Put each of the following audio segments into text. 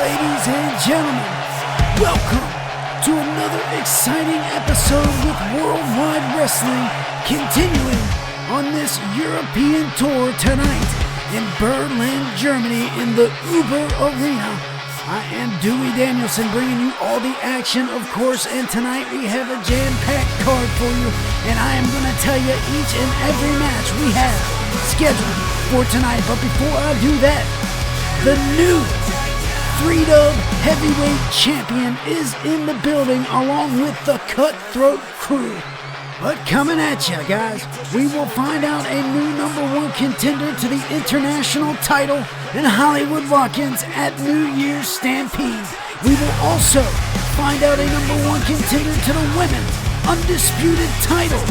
Ladies and gentlemen, welcome to another exciting episode with Worldwide Wrestling, continuing on this European tour tonight in Berlin, Germany in the Uber Arena. I am Dewey Danielson bringing you all the action, of course, and tonight we have a jam-packed card for you, and I am going to tell you each and every match we have scheduled for tonight. But before I do that, the new 3-Dub Heavyweight Champion is in the building along with the Cutthroat Crew. But coming at ya, guys, we will find out a new #1 contender to the international title in Hollywood Walk-Ins at New Year's Stampede. We will also find out a #1 contender to the women's undisputed title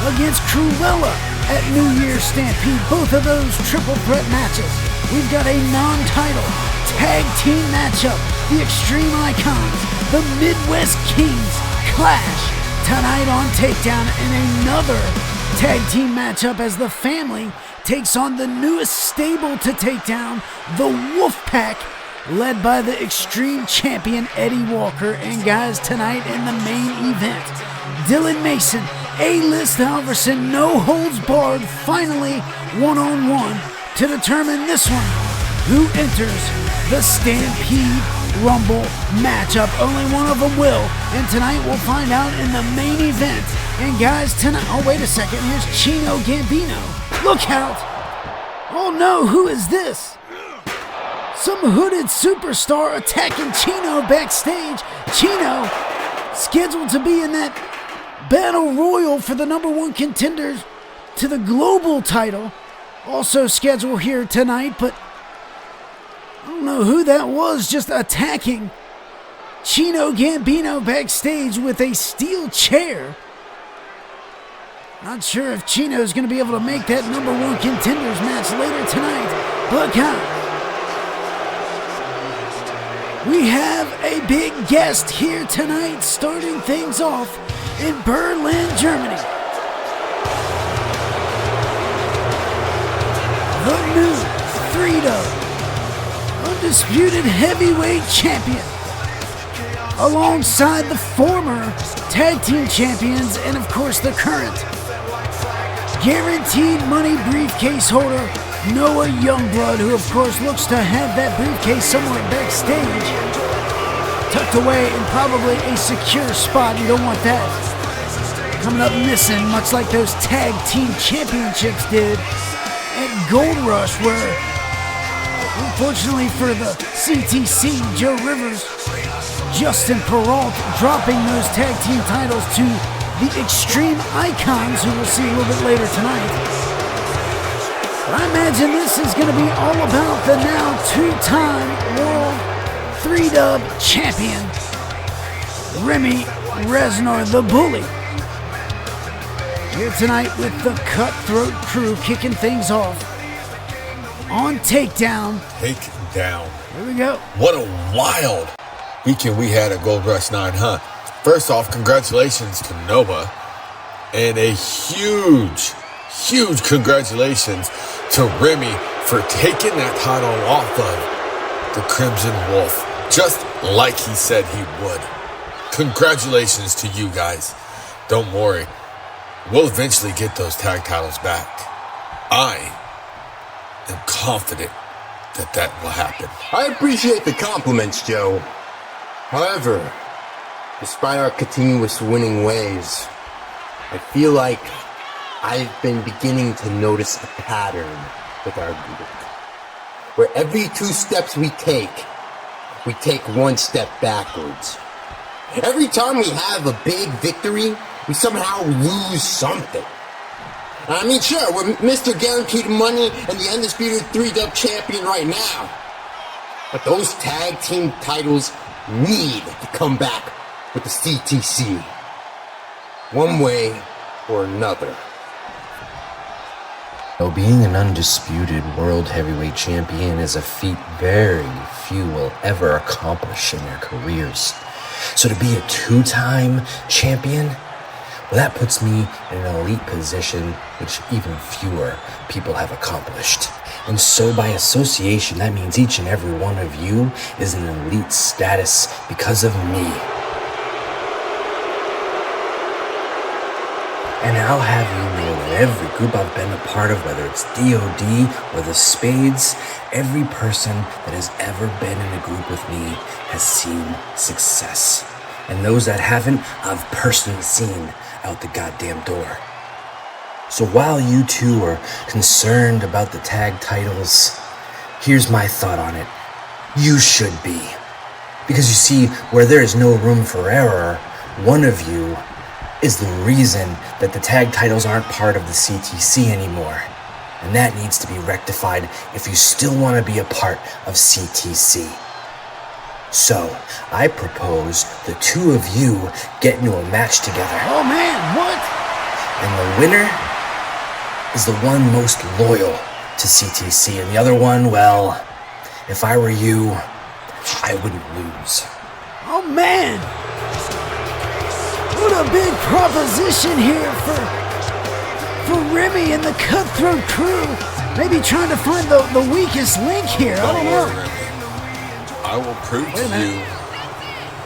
against Cruella at New Year's Stampede. Both of those triple threat matches. We've got a non-title tag team matchup. The Extreme Icons, the Midwest Kings clash tonight on Takedown, and another tag team matchup as the family takes on the newest stable to Takedown, the Wolfpack, led by the Extreme Champion Eddie Walker. And guys, tonight in the main event, Dylan Mason, Alist Alverson, no holds barred, finally one-on-one to determine this one, who enters the Stampede Rumble matchup. Only one of them will, and tonight we'll find out in the main event. And guys, tonight, oh wait a second, here's Chino Gambino. Look out! Oh no, who is this? Some hooded superstar attacking Chino backstage. Chino, scheduled to be in that battle royal for the #1 contenders to the global title. Also scheduled here tonight, but I don't know who that was just attacking Chino Gambino backstage with a steel chair. Not sure if Chino's going to be able to make that #1 contenders match later tonight. But we have a big guest here tonight, starting things off in Berlin, Germany. The new 3-Dub Undisputed Heavyweight Champion, alongside the former Tag Team Champions and of course the current Guaranteed Money Briefcase holder, Noah Youngblood, who of course looks to have that briefcase somewhere backstage, tucked away in probably a secure spot. You don't want that coming up missing, much like those Tag Team Championships did at Gold Rush, where unfortunately for the CtC, Joe Rivers, Justin Peralta dropping those tag team titles to the Extreme Icons, who we'll see a little bit later tonight. But I imagine this is going to be all about the now two-time World 3-Dub Champion, Remy Reznor, the Bully. Here tonight with the Cutthroat Crew kicking things off on Takedown. Takedown. Here we go. What a wild weekend we had at Gold Rush 9, huh? First off, congratulations to Noah, and a huge congratulations to Remy for taking that title off of the Crimson Wolf, just like he said he would. Congratulations to you guys. Don't worry, we'll eventually get those tag titles back. I am confident that will happen. I appreciate the compliments, Joe. However, despite our continuous winning ways, I feel like I've been beginning to notice a pattern with our group, where every 2 steps we take 1 step backwards. Every time we have a big victory, we somehow lose something. I mean, sure, we're Mr. Guaranteed Money and the Undisputed 3-Dub Champion right now. But those tag team titles need to come back with the CtC. One way or another. Though being an undisputed world heavyweight champion is a feat very few will ever accomplish in their careers. So to be a two-time champion, well, that puts me in an elite position which even fewer people have accomplished. And so by association, that means each and every one of you is in elite status because of me. And I'll have you know that every group I've been a part of, whether it's DOD or the Spades, every person that has ever been in a group with me has seen success. And those that haven't, I've personally seen out the goddamn door. So while you two are concerned about the tag titles, here's my thought on it. You should be. Because you see, where there is no room for error, one of you is the reason that the tag titles aren't part of the CtC anymore. And that needs to be rectified if you still want to be a part of CtC. So, I propose the two of you get into a match together. Oh man, what? And the winner is the one most loyal to CtC. And the other one, well, if I were you, I wouldn't lose. Oh man! What a big proposition here for Remy and the Cutthroat crew. Maybe trying to find the weakest link here. I don't know. I will prove to you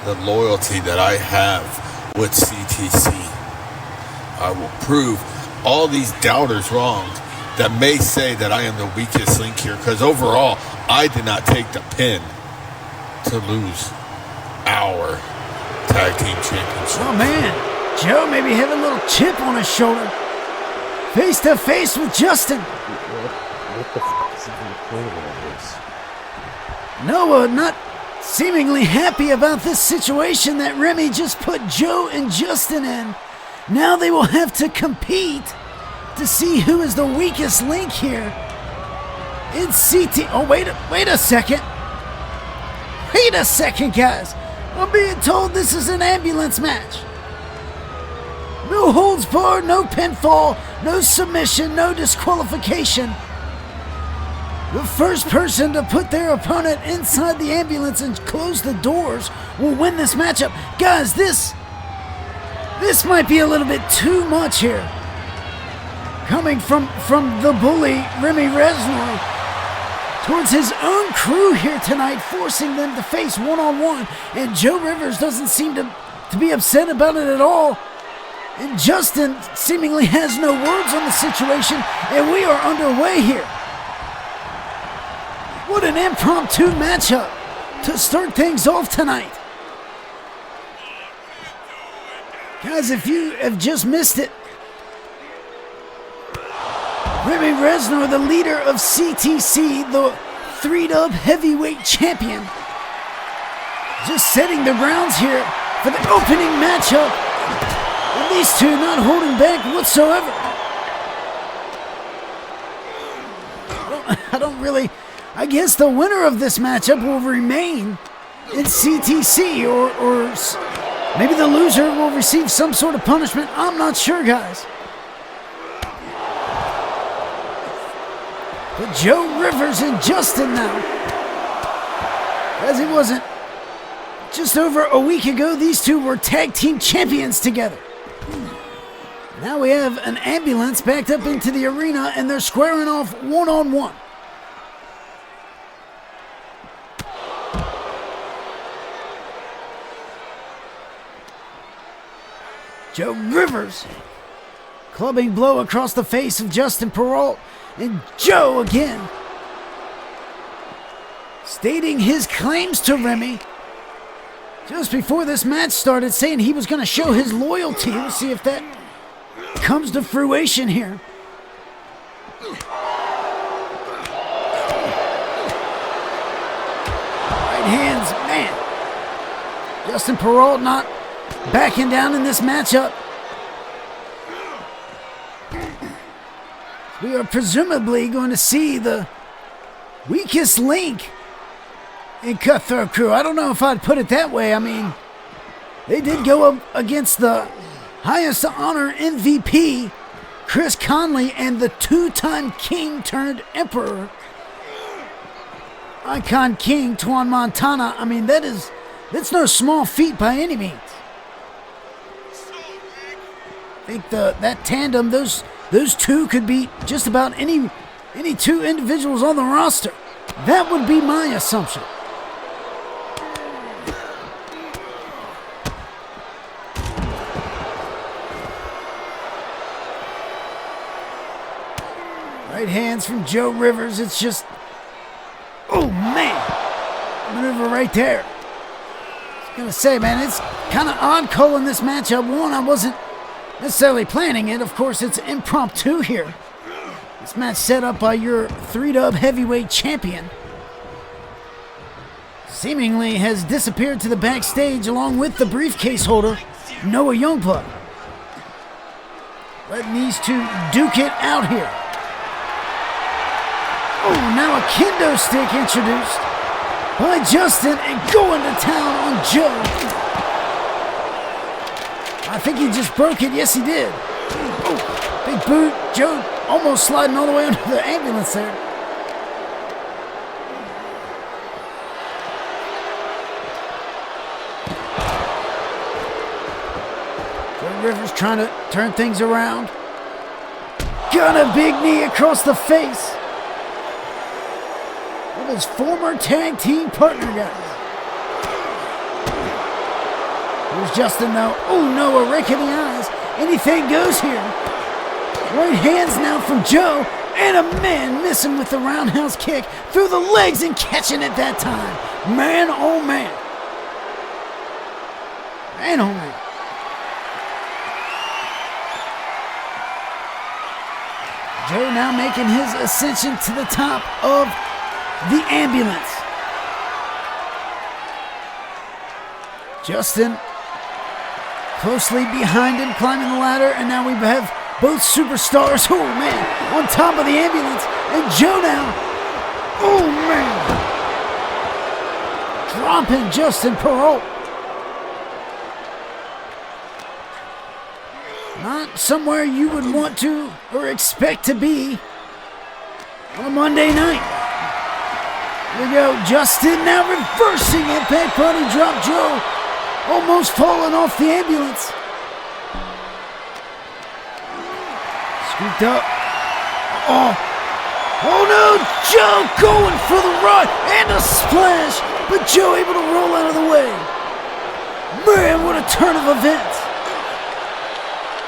the loyalty that I have with CtC. I will prove all these doubters wrong that may say that I am the weakest link here, because overall, I did not take the pin to lose our tag team championship. Oh man, Joe maybe have a little chip on his shoulder. Face to face with Justin. What the f*** is even the point of all this? Noah not seemingly happy about this situation that Remy just put Joe and Justin in. Now they will have to compete to see who is the weakest link here. It's CT. Oh, wait a second. Wait a second, guys. I'm being told this is an ambulance match. No holds barred, no pinfall, no submission, no disqualification. The first person to put their opponent inside the ambulance and close the doors will win this matchup. Guys, this might be a little bit too much here. Coming from the bully, Remy Reznor, towards his own crew here tonight, forcing them to face one-on-one. And Joe Rivers doesn't seem to be upset about it at all. And Justin seemingly has no words on the situation, and we are underway here. What an impromptu matchup to start things off tonight. Guys, if you have just missed it, Remy Reznor, the leader of CtC, the 3-dub heavyweight champion, just setting the grounds here for the opening matchup. And these two not holding back whatsoever. I guess the winner of this matchup will remain in CtC, or maybe the loser will receive some sort of punishment. I'm not sure, guys. But Joe Rivers and Justin now. As it wasn't just over a week ago, these two were tag team champions together. Now we have an ambulance backed up into the arena, and they're squaring off one-on-one. Joe Rivers clubbing blow across the face of Justin Perrault, and Joe again stating his claims to Remy just before this match started, saying he was going to show his loyalty. We'll see if that comes to fruition here. Right hands, man. Justin Perrault not backing down in this matchup. We are presumably going to see the weakest link in Cutthroat Crew. I don't know if I'd put it that way. I mean, they did go up against the highest honor MVP, Chris Conley, and the two-time king turned emperor, Icon King Tuan Montana. I mean, that's no small feat by any means. I think that tandem, those two could beat just about any two individuals on the roster. That would be my assumption. Right hands from Joe Rivers. It's just, oh man, maneuver right there. I was gonna say, man, it's kind of odd calling this matchup. One, I wasn't necessarily planning it. Of course, it's impromptu here. This match set up by your 3-dub heavyweight champion. Seemingly has disappeared to the backstage along with the briefcase holder, Noah Youngblood. Letting these two duke it out here. Oh, now a kendo stick introduced by Justin and going to town on Joe. I think he just broke it. Yes, he did. Oh, big boot. Joe almost sliding all the way under the ambulance there. Joe Rivers trying to turn things around. Got a big knee across the face of his former tag team partner, guys. Here's Justin though. Oh no, a rake in the eyes. Anything goes here. Right hands now from Joe. And a man missing with the roundhouse kick through the legs and catching it that time. Man, oh man. Man, oh man. Joe now making his ascension to the top of the ambulance. Justin closely behind him, climbing the ladder, and now we have both superstars, oh man, on top of the ambulance, and Joe now, oh man, dropping Justin Perrault. Not somewhere you would want to or expect to be on a Monday night. Here we go, Justin now reversing impact body drop. Joe almost falling off the ambulance. Scooped up. Oh no, Joe going for the run and a splash, but Joe able to roll out of the way. Man, what a turn of events.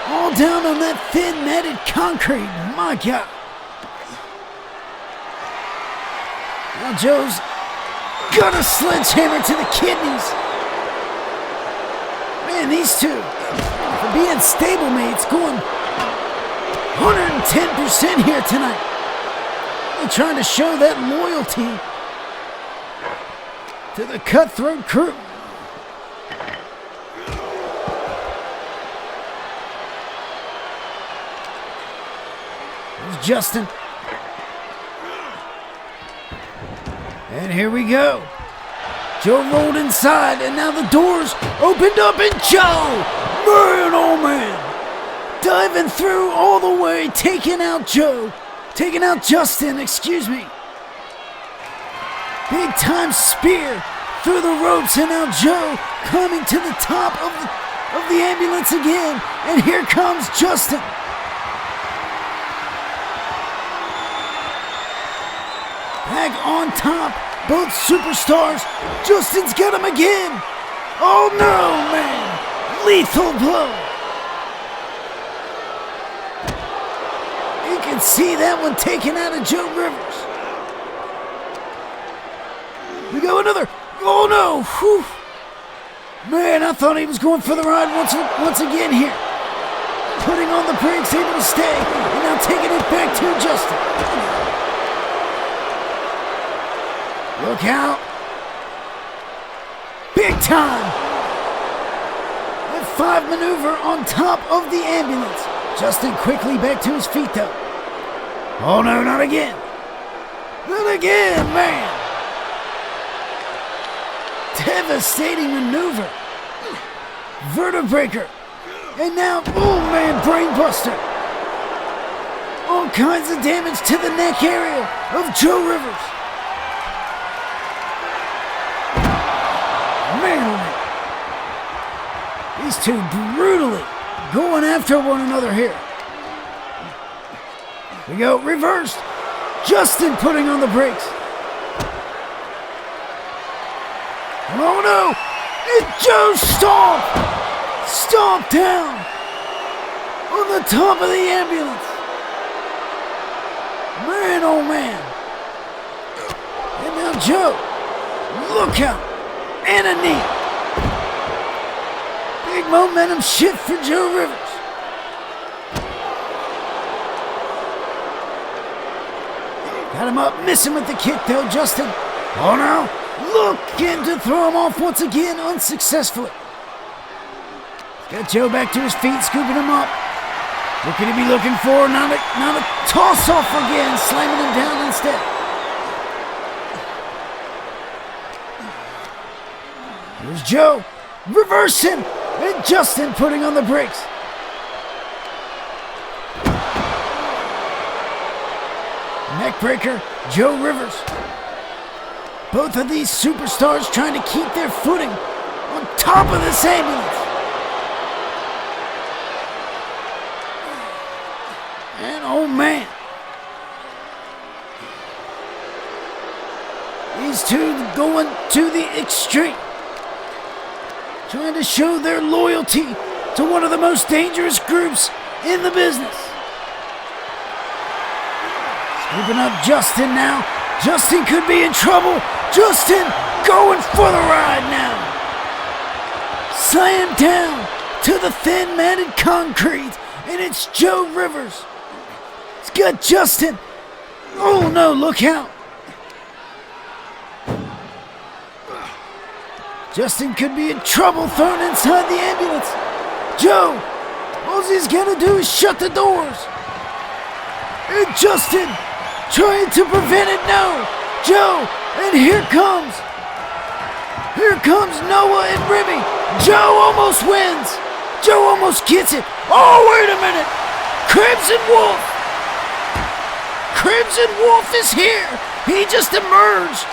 All down on that thin matted concrete, my God. Now Joe's got a sledgehammer to the kidneys. Man, these two, for being stablemates, going 110% here tonight. They're trying to show that loyalty to the Cutthroat Crew. Here's Justin. And here we go. Joe rolled inside, and now the doors opened up, and Joe, man, oh man, diving through all the way, taking out Justin, excuse me. Big time spear through the ropes, and now Joe coming to the top of the ambulance again, and here comes Justin. Back on top, both superstars. Justin's got him again. Oh no, man. Lethal blow. You can see that one taken out of Joe Rivers. We go another. Oh no. Whew. Man, I thought he was going for the ride once again here. Putting on the brakes, able to stay. And now taking it back to Justin. Look out. Big time. F5 maneuver on top of the ambulance. Justin quickly back to his feet though. Oh no, not again. Not again, man. devastating maneuver. Vertebraker. And now, oh man, brainbuster. All kinds of damage to the neck area of Joe Rivers. Man, these two brutally going after one another here. We go, reversed. Justin putting on the brakes. Oh no! And Joe stomped down on the top of the ambulance. Man, oh man. And now Joe, look out, and a knee. Big momentum shift for Joe Rivers. Got him up, missing with the kick though, Justin. Oh no, looking to throw him off once again, unsuccessfully. Got Joe back to his feet, scooping him up. What could he be looking for? Not a toss-off again, slamming him down instead. Here's Joe, reversing, and Justin putting on the brakes. Neckbreaker, Joe Rivers. Both of these superstars trying to keep their footing on top of this ambulance. And oh man, these two going to the extreme, trying to show their loyalty to one of the most dangerous groups in the business. Scooping up Justin now. Justin could be in trouble. Justin going for the ride now. Slammed down to the thin matted concrete, and it's Joe Rivers. He's got Justin. Oh no, look out. Justin could be in trouble, thrown inside the ambulance. Joe, all he's gonna do is shut the doors. And Justin trying to prevent it. No, Joe, and here comes Noah and Remy. Joe almost wins. Joe almost gets it. Oh, wait a minute. Crimson Wolf is here. He just emerged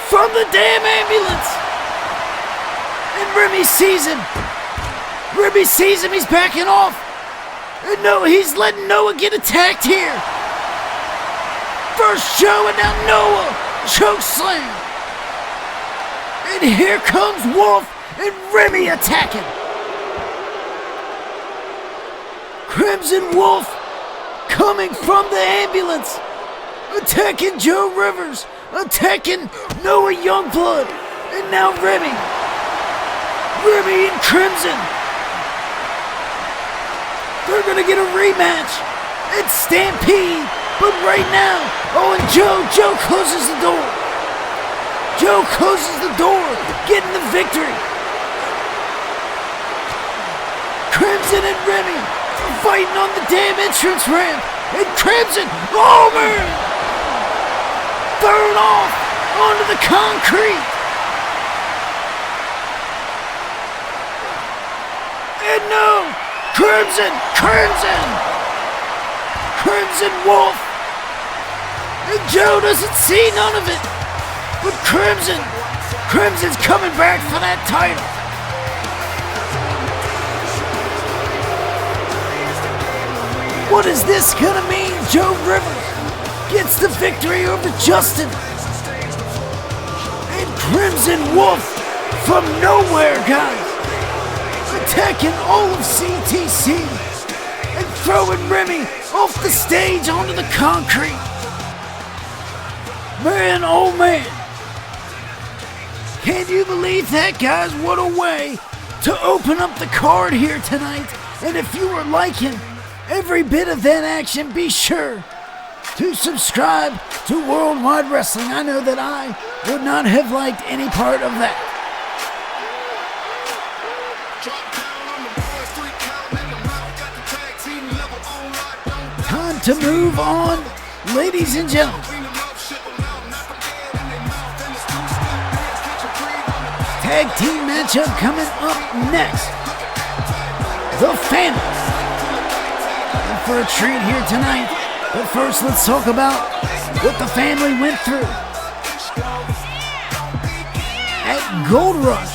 from the damn ambulance. And Remy sees him. He's backing off. And no, he's letting Noah get attacked here. First Joe and now Noah. Choke slam. And here comes Wolf and Remy attacking. Crimson Wolf coming from the ambulance. Attacking Joe Rivers. Attacking Noah Youngblood. And now Remy and Crimson. They're gonna get a rematch. It's Stampede. But right now, oh, and Joe closes the door. Getting the victory. Crimson and Remy fighting on the damn entrance ramp. And Crimson, oh man, thrown off onto the concrete. And no, Crimson Wolf. And Joe doesn't see none of it. But Crimson's coming back for that title. What is this gonna mean? Joe Rivers gets the victory over Justin. And Crimson Wolf from nowhere, guys. Attacking all of CtC. And throwing Remy off the stage onto the concrete. Man, oh man. Can you believe that, guys? What a way to open up the card here tonight. And if you were liking every bit of that action, be sure to subscribe to Worldwide Wrestling. I know that I would not have liked any part of that. Time to move on, ladies and gentlemen. tag team matchup coming up next. The Family. And for a treat here tonight. But first, let's talk about what the Family went through. At Gold Rush,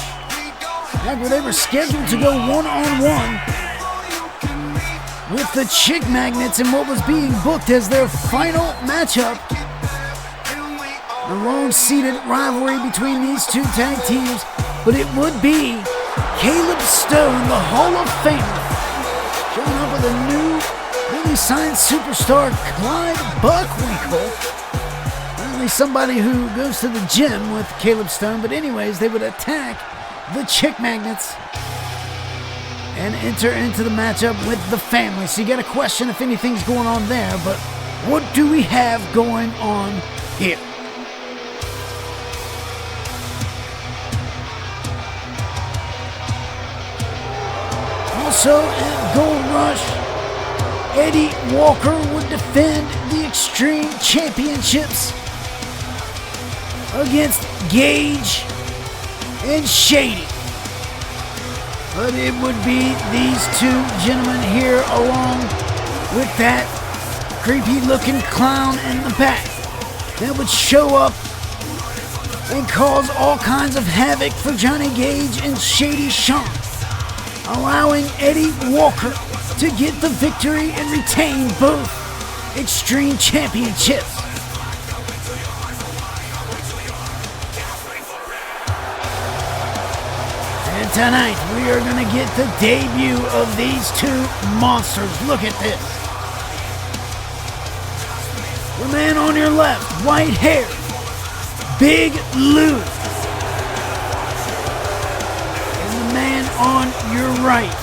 back where they were scheduled to go one-on-one with the Chick Magnets in what was being booked as their final matchup. A long-seated rivalry between these two tag teams, but it would be Caleb Stone, the Hall of Famer, showing up with a newly signed superstar, Clyde Buckwinkle. Apparently somebody who goes to the gym with Caleb Stone, but anyways, they would attack the Chick Magnets and enter into the matchup with the Family. So you got to question if anything's going on there, but what do we have going on here? Also at Gold Rush, Eddie Walker would defend the Extreme Championships against Gage and Shady. But it would be these two gentlemen here along with that creepy looking clown in the back that would show up and cause all kinds of havoc for Johnny Gage and Shady Sean, allowing Eddie Walker to get the victory and retain both Extreme Championships. And tonight we are going to get the debut of these two monsters. Look at this. The man on your left, white hair, Big Lou. And the man on your right,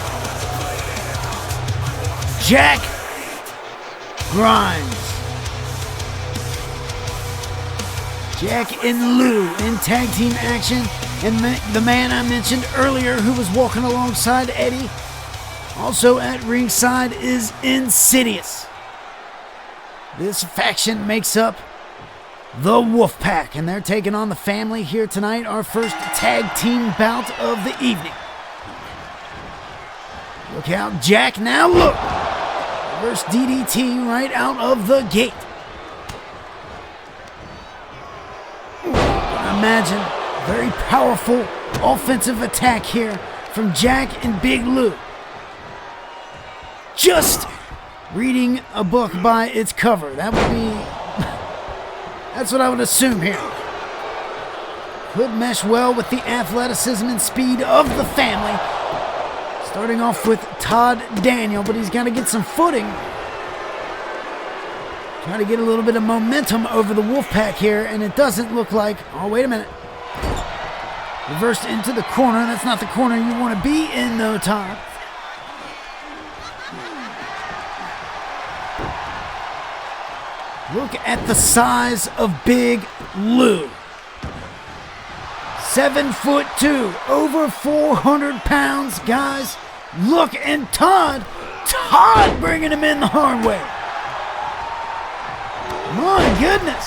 Jack Grimes. Jack and Lou in tag team action. And the man I mentioned earlier who was walking alongside Eddie, also at ringside, is Insidious. This faction makes up the Wolfpack, and they're taking on the Family here tonight, our first tag team bout of the evening. Look out, Jack, now look! Reverse DDT right out of the gate. Imagine very powerful offensive attack here from Jack and Big Lou. Just reading a book by its cover. That would be... that's what I would assume here. Could mesh well with the athleticism and speed of the Family. Starting off with Todd Daniel, but he's got to get some footing. Try to get a little bit of momentum over the Wolfpack here, and it doesn't look like... oh, wait a minute. Reversed into the corner. That's not the corner you want to be in, though, Todd. Look at the size of Big Lou. 7'2", over 400 pounds, guys. Look, and Todd bringing him in the hard way. My goodness.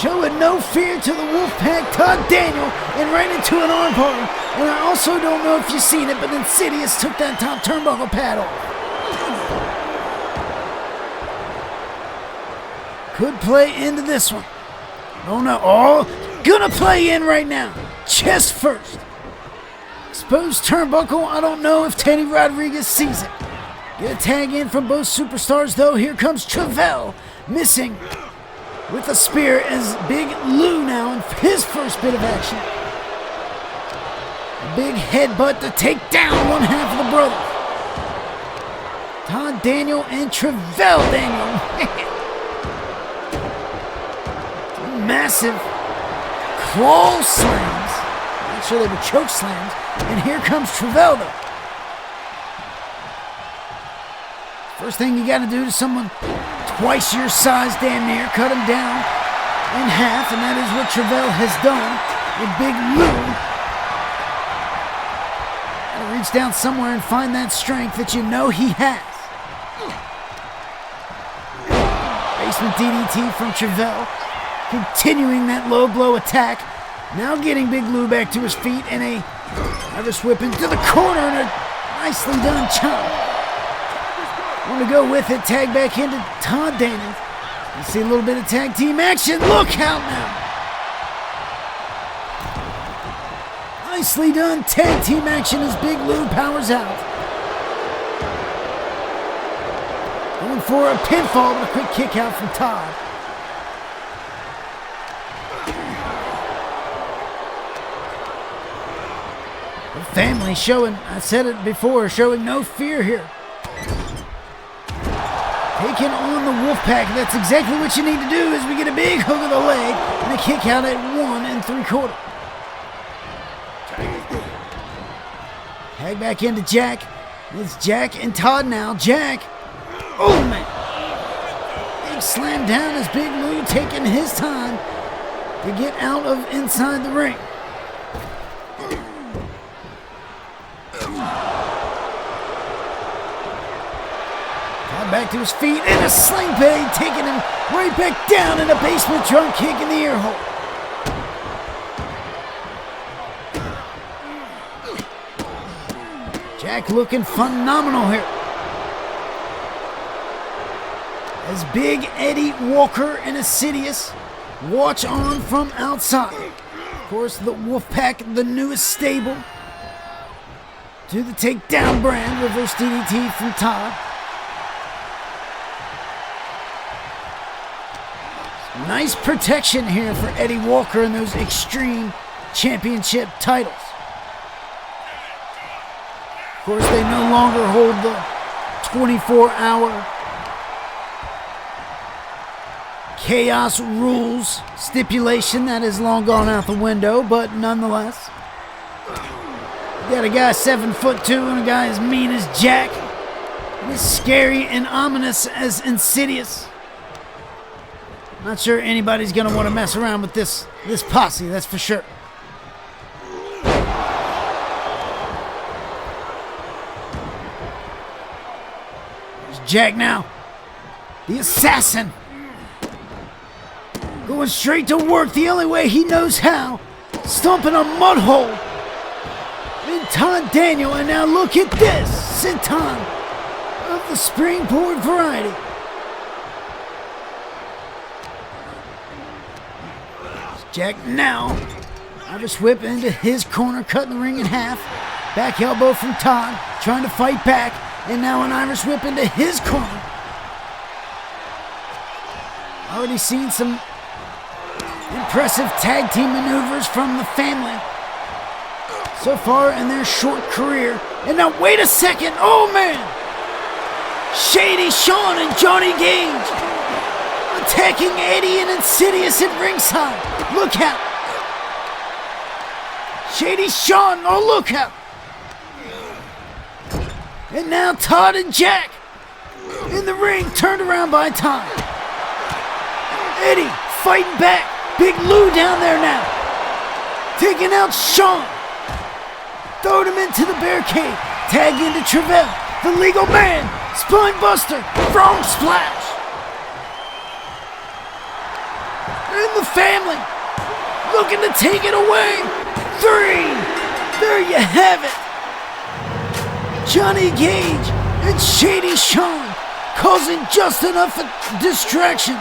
Showing no fear to the Wolfpack, Todd Daniel, and right into an armbar. And I also don't know if you've seen it, but Insidious took that top turnbuckle pad off. Could play into this one. Oh no, oh, gonna play in right now. Chest first. Exposed turnbuckle, I don't know if Teddy Rodriguez sees it. Get a tag in from both superstars though. Here comes Travell, missing with a spear as Big Lou now in his first bit of action. A big headbutt to take down one half of the brothers. Todd Daniel and Travell Daniel. Massive claw slams. Not sure they were choke slams. And here comes Travell though. First thing you got to do to someone twice your size, damn near, cut him down in half, and that is what Travell has done with Big Lou. Gotta reach down somewhere and find that strength that you know he has. Basement DDT from Travell. continuing that low blow attack. Now getting Big Lou back to his feet and a Irish whip into the corner and a nicely done chop. Want to go with it, tag back into Todd Daniels. You see a little bit of tag team action. Look out now. Nicely done tag team action as Big Lou powers out. Going for a pinfall, but a quick kick out from Todd. The family showing, I said it before, showing no fear here. Taking on the Wolfpack. That's exactly what you need to do as we get a big hook of the leg and a kick out at 1 3/4. Tag back into Jack. It's Jack and Todd now. Jack. Oh, man. Big slam down as Big Lou taking his time to get out of inside the ring. Todd back to his feet and a sling blade taking him right back down in a basement drop kick in the ear hole. Jack looking phenomenal here. As Big Eddie Walker and Insidious watch on from outside. Of course, the Wolfpack, the newest stable to the Takedown brand. Reverse DDT from Todd. Nice protection here for Eddie Walker in those Extreme Championship titles. Of course, they no longer hold the 24-hour Chaos Rules stipulation. That has long gone out the window, but nonetheless. You got a guy 7'2" and a guy as mean as Jack. And as scary and ominous as Insidious. Not sure anybody's going to want to mess around with this posse, that's for sure. There's Jack now. The assassin. Going straight to work the only way he knows how. Stomping a mud hole. And Todd Daniel, and now look at this. Senton of the springboard variety. Jack now. Irish whip into his corner, cutting the ring in half. Back elbow from Todd, trying to fight back. And now an Irish whip into his corner. Already seen some impressive tag team maneuvers from the family so far in their short career. And now wait a second. Oh man. Shady Sean and Johnny Gage attacking Eddie and Insidious at ringside. Look out. Shady Sean. Oh, look out. And now Todd and Jack in the ring, turned around by Todd. Eddie fighting back. Big Lou down there now. Taking out Sean. Throwed him into the barricade. Tag into Travell. The legal man. Spine buster. Frog splash. And the family looking to take it away. 3. There you have it. Johnny Gage and Shady Sean causing just enough distraction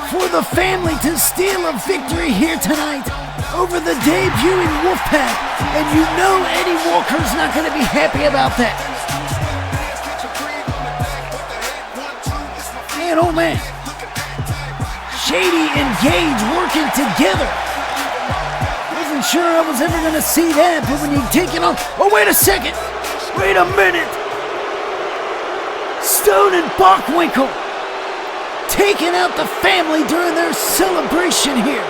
for the family to steal a victory here tonight over the debuting Wolfpack. And you know Eddie Walker's not going to be happy about that. Man, oh man. Shady and Gage working together. Wasn't sure I was ever going to see that, but when you take it on... Oh, wait a second. Wait a minute. Stone and Bockwinkel taking out the family during their celebration here.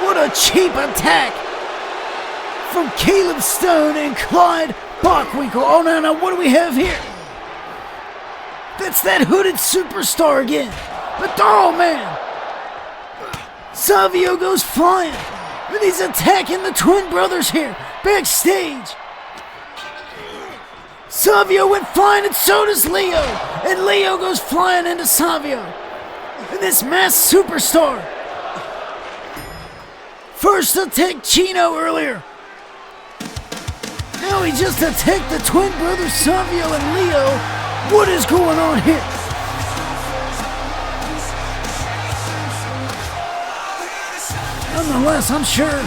What a cheap attack from Caleb Stone and Clyde Bockwinkel. Oh, no, what do we have here? That's that hooded superstar again. But, oh, man. Savio goes flying. And he's attacking the twin brothers here. Backstage. Savio went flying and so does Leo. And Leo goes flying into Savio. And this masked superstar. First attacked Chino earlier. Now he just attacked the twin brothers Savio and Leo. What is going on here? Nonetheless, I'm sure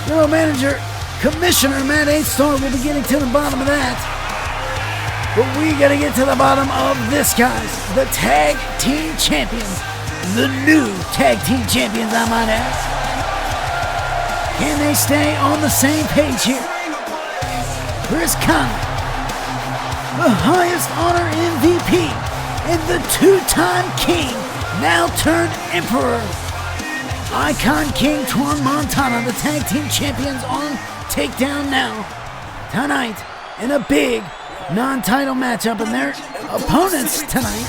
General Manager Commissioner Matt Ainstar will be getting to the bottom of that. But we gotta get to the bottom of this, guys. The Tag Team Champions. The new Tag Team Champions, I might ask. Can they stay on the same page here? Chris Conley, the highest honor MVP, and the two-time king, now turned emperor. Icon King Twan Montana, the Tag Team Champions on Takedown now. Tonight, in a big non-title matchup, and their opponents tonight,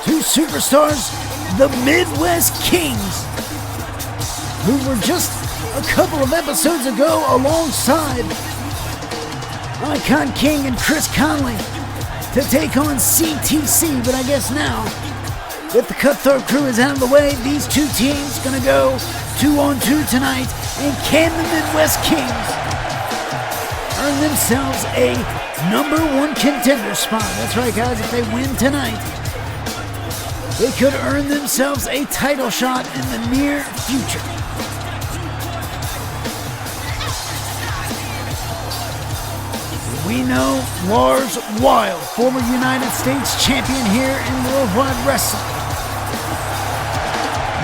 two superstars, the Midwest Kings, who were just a couple of episodes ago alongside Icon King and Chris Conley to take on CtC, but I guess now, with the Cutthroat Crew is out of the way, these two teams gonna go 2-on-2 tonight, and can the Midwest Kings earn themselves a #1 contender spot? That's right, guys, if they win tonight, they could earn themselves a title shot in the near future. We know Lars Wild, former United States champion here in Worldwide Wrestling,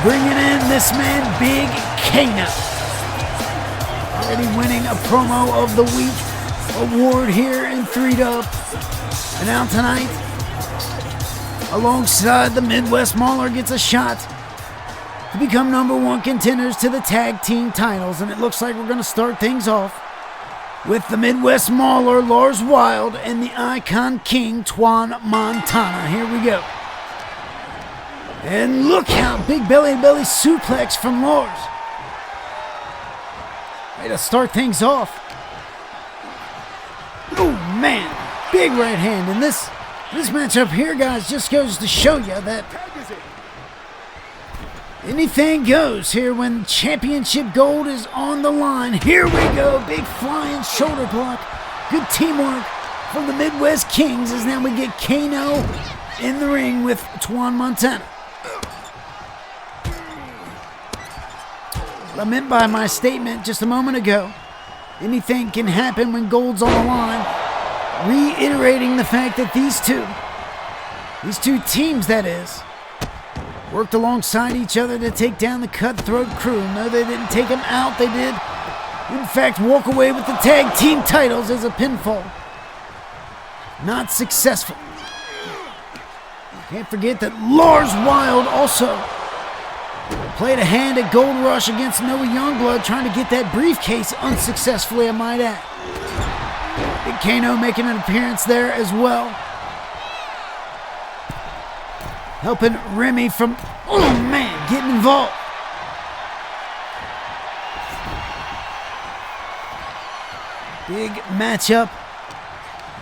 bringing in this man, Big Kano. Already winning a Promo of the Week award here in 3-Dub. And now tonight, alongside the Midwest Mauler, gets a shot to become #1 contenders to the tag team titles. And it looks like we're going to start things off with the Midwest Mauler, Lars Wild, and the Icon King, Twan Montana. Here we go. And look how big belly-to-belly suplex from Lars. Way to start things off. Oh, man. Big right hand. And this matchup here, guys, just goes to show you that anything goes here when championship gold is on the line. Here we go. Big flying shoulder block. Good teamwork from the Midwest Kings as now we get Kano in the ring with Twan Montana. What I meant by my statement just a moment ago, anything can happen when gold's on the line. Reiterating the fact that these two teams, that is, worked alongside each other to take down the Cutthroat Crew. No, they didn't take them out. They did, in fact, walk away with the tag team titles as a pinfall. Not successful. Can't forget that Lars Wild also played a hand at Gold Rush against Noah Youngblood, trying to get that briefcase unsuccessfully, I might add. Big Kano making an appearance there as well. Helping Remy from, oh man, getting involved. Big matchup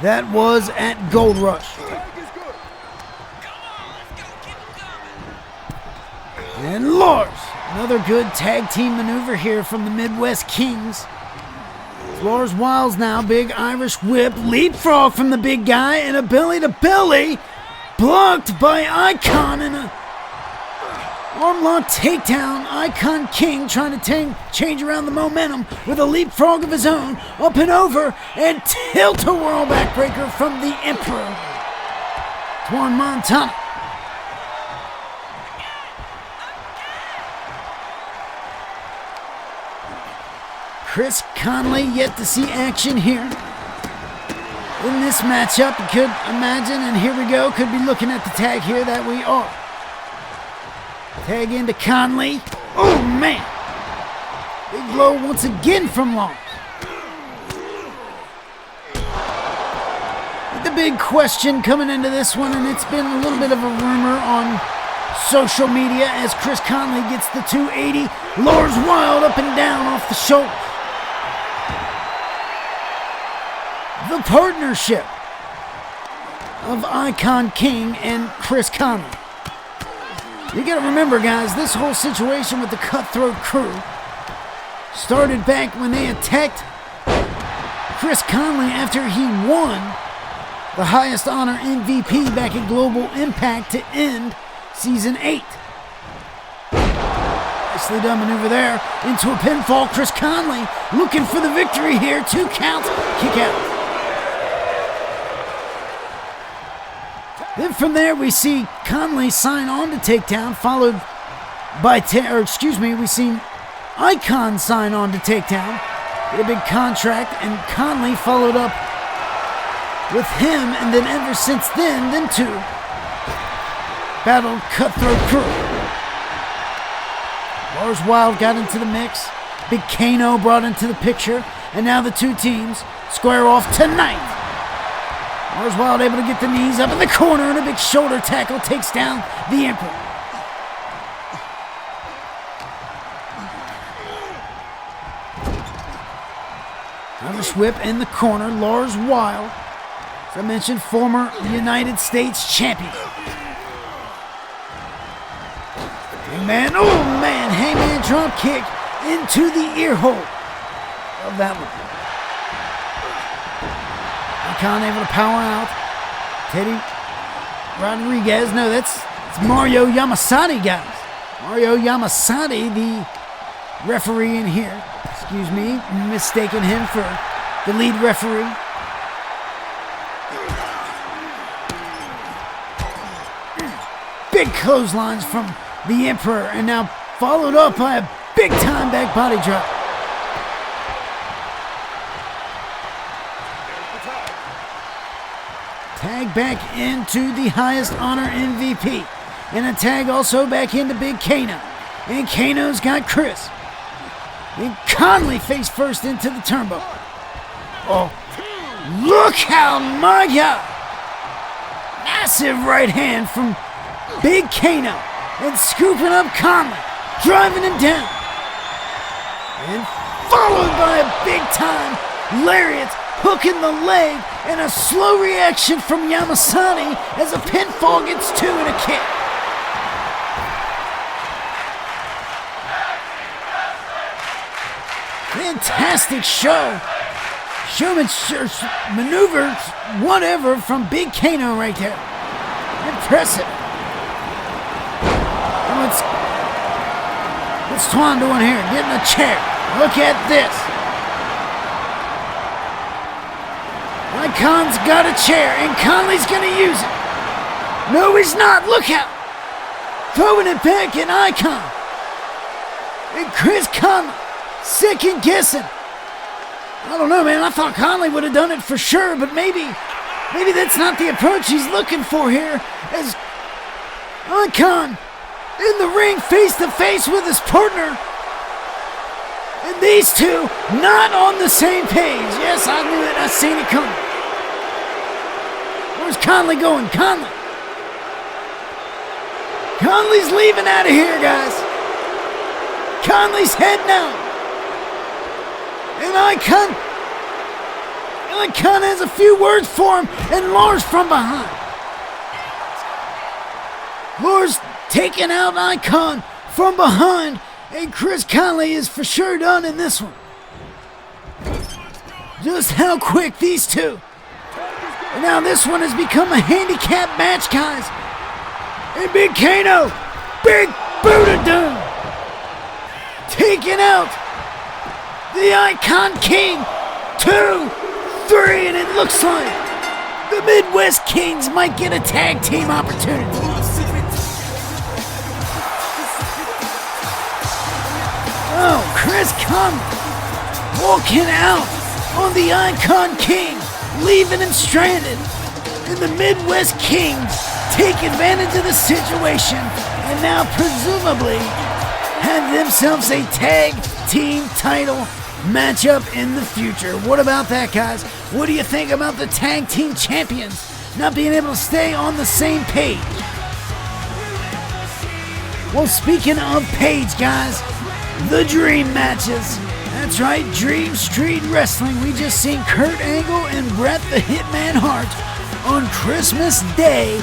that was at Gold Rush. And Lars, another good tag team maneuver here from the Midwest Kings. Lars Wild's now, big Irish whip, leapfrog from the big guy, and a belly-to-belly blocked by Icon in a arm-lock takedown. Icon King trying to change around the momentum with a leapfrog of his own, up and over, and tilt-a-whirl backbreaker from the Emperor, Twan Montana. Chris Conley yet to see action here in this matchup. You could imagine, and here we go, could be looking at the tag here that we are. Tag into Conley. Oh man! Big blow once again from Lars. The big question coming into this one, and it's been a little bit of a rumor on social media as Chris Conley gets the 280. Lars Wild up and down off the shoulder. The partnership of Icon King and Chris Conley. You gotta remember, guys, this whole situation with the Cutthroat Crew started back when they attacked Chris Conley after he won the highest honor MVP back at Global Impact to end Season 8. Nicely done maneuver there into a pinfall. Chris Conley looking for the victory here. 2 counts, kick out. Then from there we see Conley sign on to Takedown, followed by, we see Icon sign on to Takedown. Get a big contract, and Conley followed up with him, and then ever since then two battled Cutthroat Crew. Lars Wild got into the mix, Big Kano brought into the picture, and now the two teams square off tonight. Lars Wild able to get the knees up in the corner, and a big shoulder tackle takes down the Emperor. Irish whip in the corner. Lars Wild, as I mentioned, former United States champion. Hangman, oh man, Hangman drop kick into the ear hole. Love that one. Icon able to power out. Teddy Rodriguez, no, that's Mario Yamasaki, guys. Mario Yamasaki, the referee in here. Excuse me, mistaking him for the lead referee. Big clotheslines from the Emperor, and now followed up by a big-time back body drop. Tag back into the highest honor MVP. And a tag also back into Big Kano. And Kano's got Chris. And Conley face first into the turnbuckle. Oh, look out, my God! Massive right hand from Big Kano. And scooping up Conley. Driving him down. And followed by a big-time lariat. Hooking the leg. And a slow reaction from Yamasaki as a pinfall gets 2 and a kick. Fantastic show. Showmanship, maneuvers, whatever from Big Kano right there. Impressive. And what's Twan doing here? Getting a chair. Look at this. Icon's got a chair, and Conley's gonna use it. No, he's not. Look out. Throwing it back in Icon. And Chris Conley second guessing. I don't know, man. I thought Conley would have done it for sure, but maybe that's not the approach he's looking for here. As Icon in the ring face to face with his partner. And these two not on the same page. Yes, I knew it. I seen it coming. Where's Conley going? Conley. Conley's leaving out of here, guys. Conley's heading out. And Icon has a few words for him, and Lars from behind. Lars taking out Icon from behind, and Chris Conley is for sure done in this one. Just how quick these two. And now this one has become a handicap match, guys. And Big Kano, big Buddha doom, taking out the Icon King. 2, 3, and it looks like the Midwest Kings might get a tag team opportunity. Oh, Chris Conley walking out on the Icon King, leaving him stranded. And the Midwest Kings take advantage of the situation and now presumably have themselves a tag team title matchup in the future. What about that, guys? What do you think about the tag team champions not being able to stay on the same page? Well, speaking of page, guys, the dream matches. That's right, Dream Street Wrestling. We just seen Kurt Angle and Bret the Hitman Hart on Christmas Day.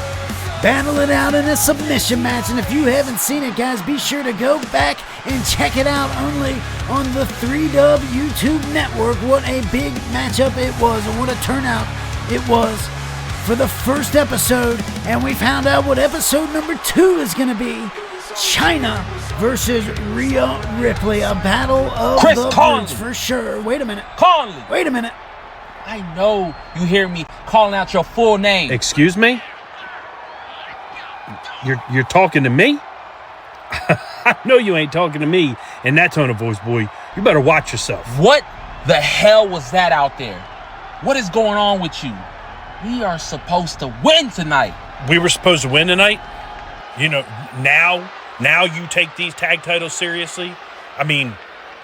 Battle it out in a submission match, and if you haven't seen it, guys, be sure to go back and check it out only on the 3Dub YouTube network. What a big matchup it was, and what a turnout it was for the first episode. And we found out what episode number 2 is going to be. China versus Rhea Ripley, a battle of Chris the Conley. birds for sure. Wait a minute. Conley. Wait a minute. I know you hear me calling out your full name. Excuse me? You're talking to me? I know you ain't talking to me in that tone of voice, boy. You better watch yourself. What the hell was that out there? What is going on with you? We are supposed to win tonight. We were supposed to win tonight? You know, now you take these tag titles seriously? I mean,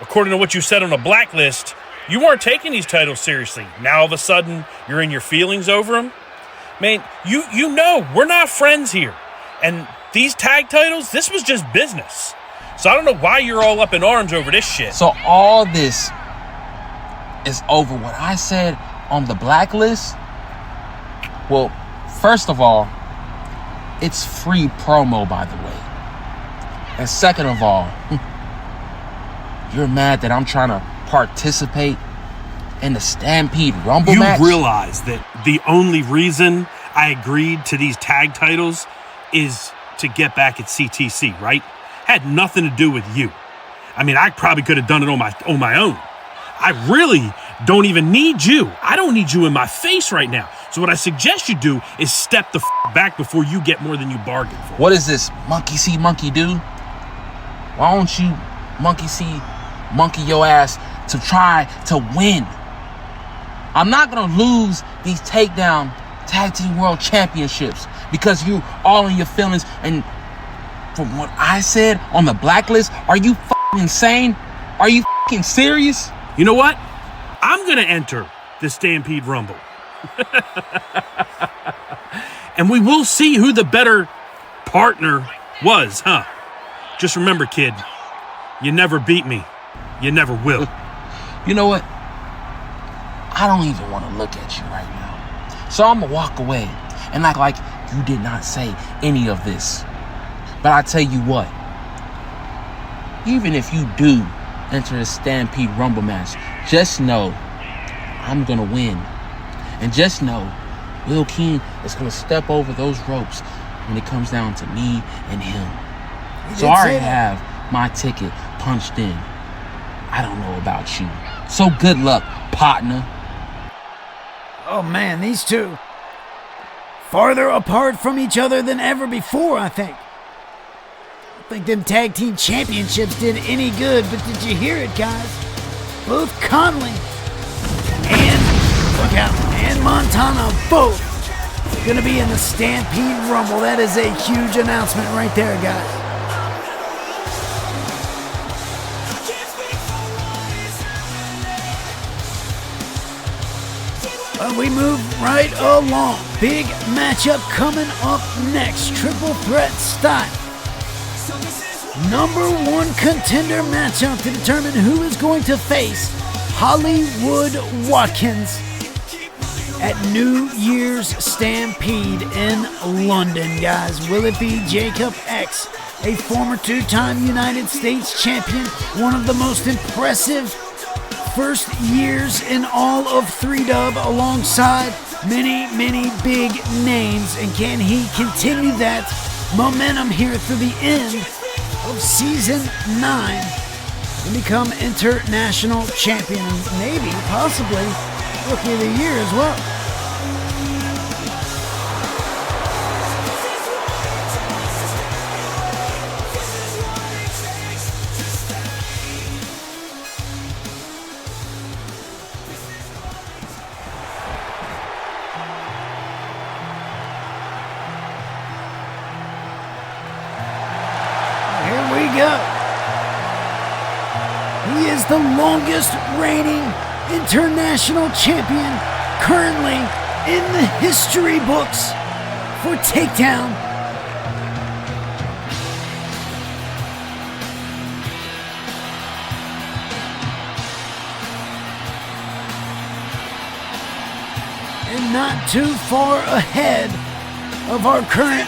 according to what you said on the blacklist, you weren't taking these titles seriously. Now all of a sudden, you're in your feelings over them? Man, you know, we're not friends here. And these tag titles, this was just business. So I don't know why you're all up in arms over this shit. So all this is over what I said on the blacklist? Well, first of all, it's free promo, by the way. And second of all, you're mad that I'm trying to participate in the Stampede Rumble match? You realize that the only reason I agreed to these tag titles is to get back at CtC, right? Had nothing to do with you. I mean, I probably could have done it on my own. I really don't even need you. I don't need you in my face right now. So what I suggest you do is step the back before you get more than you bargained for. What is this, monkey see, monkey do? Why don't you monkey see, monkey your ass to try to win? I'm not going to lose these Takedown Tag Team World Championships because you all in your feelings. And from what I said on the blacklist, are you f***ing insane? Are you f***ing serious? You know what? I'm going to enter the Stampede Rumble. And we will see who the better partner was, huh? Just remember, kid, you never beat me. You never will. You know what? I don't even want to look at you right now. So I'm going to walk away and act like you did not say any of this. But I tell you what, even if you do enter a Stampede Rumble match, just know I'm going to win. And just know Will King is going to step over those ropes when it comes down to me and him. So I already have my ticket punched in. I don't know about you. So good luck, partner. Oh man, these two farther apart from each other than ever before, I think. I don't think them tag team championships did any good, but did you hear it, guys? Both Conley and, look out, and Montana both gonna be in the Stampede Rumble. That is a huge announcement right there, guys. But we move right along. Big matchup coming up next. Triple threat style. Number 1 contender matchup to determine who is going to face Hollywood Watkins at New Year's Stampede in London, guys. Will it be Jacob X, a former 2-time United States champion, one of the most impressive first years in all of 3Dub, alongside many, many big names? And can he continue that momentum here through the end of Season 9 and become international champion, and maybe, possibly, Rookie of the Year as well? He is the longest reigning international champion currently in the history books for Takedown. And not too far ahead of our current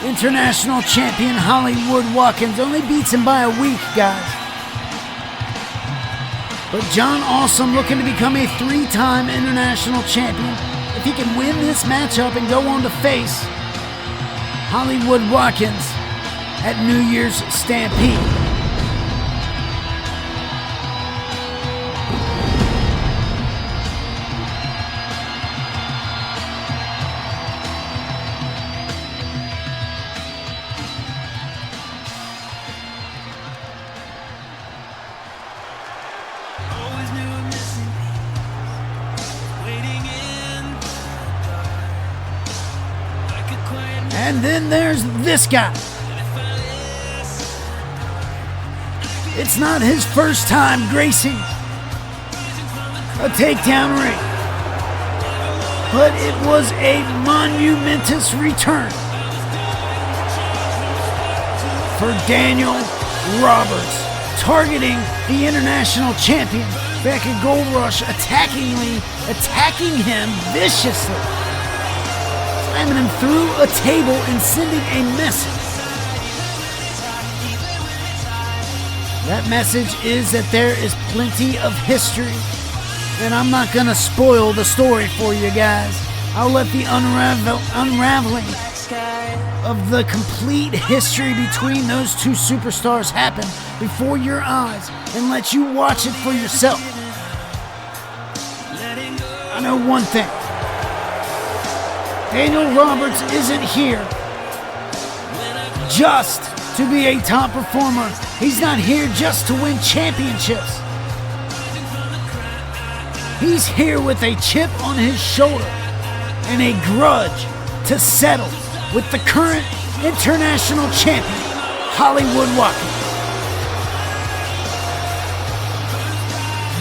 international champion, Hollywood Watkins. Only beats him by a week, guys. But John Awesome looking to become a 3-time international champion. If he can win this matchup and go on to face Hollywood Watkins at New Year's Stampede. And then there's this guy. It's not his first time gracing a takedown ring, but it was a monumentous return for Daniel Roberts, targeting the international champion back at Gold Rush, attacking him viciously, slamming him through a table and sending a message. That message is that there is plenty of history, and I'm not going to spoil the story for you guys. I'll let the unraveling of the complete history between those two superstars happen before your eyes and let you watch it for yourself. I know one thing. Daniel Roberts isn't here just to be a top performer. He's not here just to win championships. He's here with a chip on his shoulder and a grudge to settle with the current international champion, Hollywood Watkins.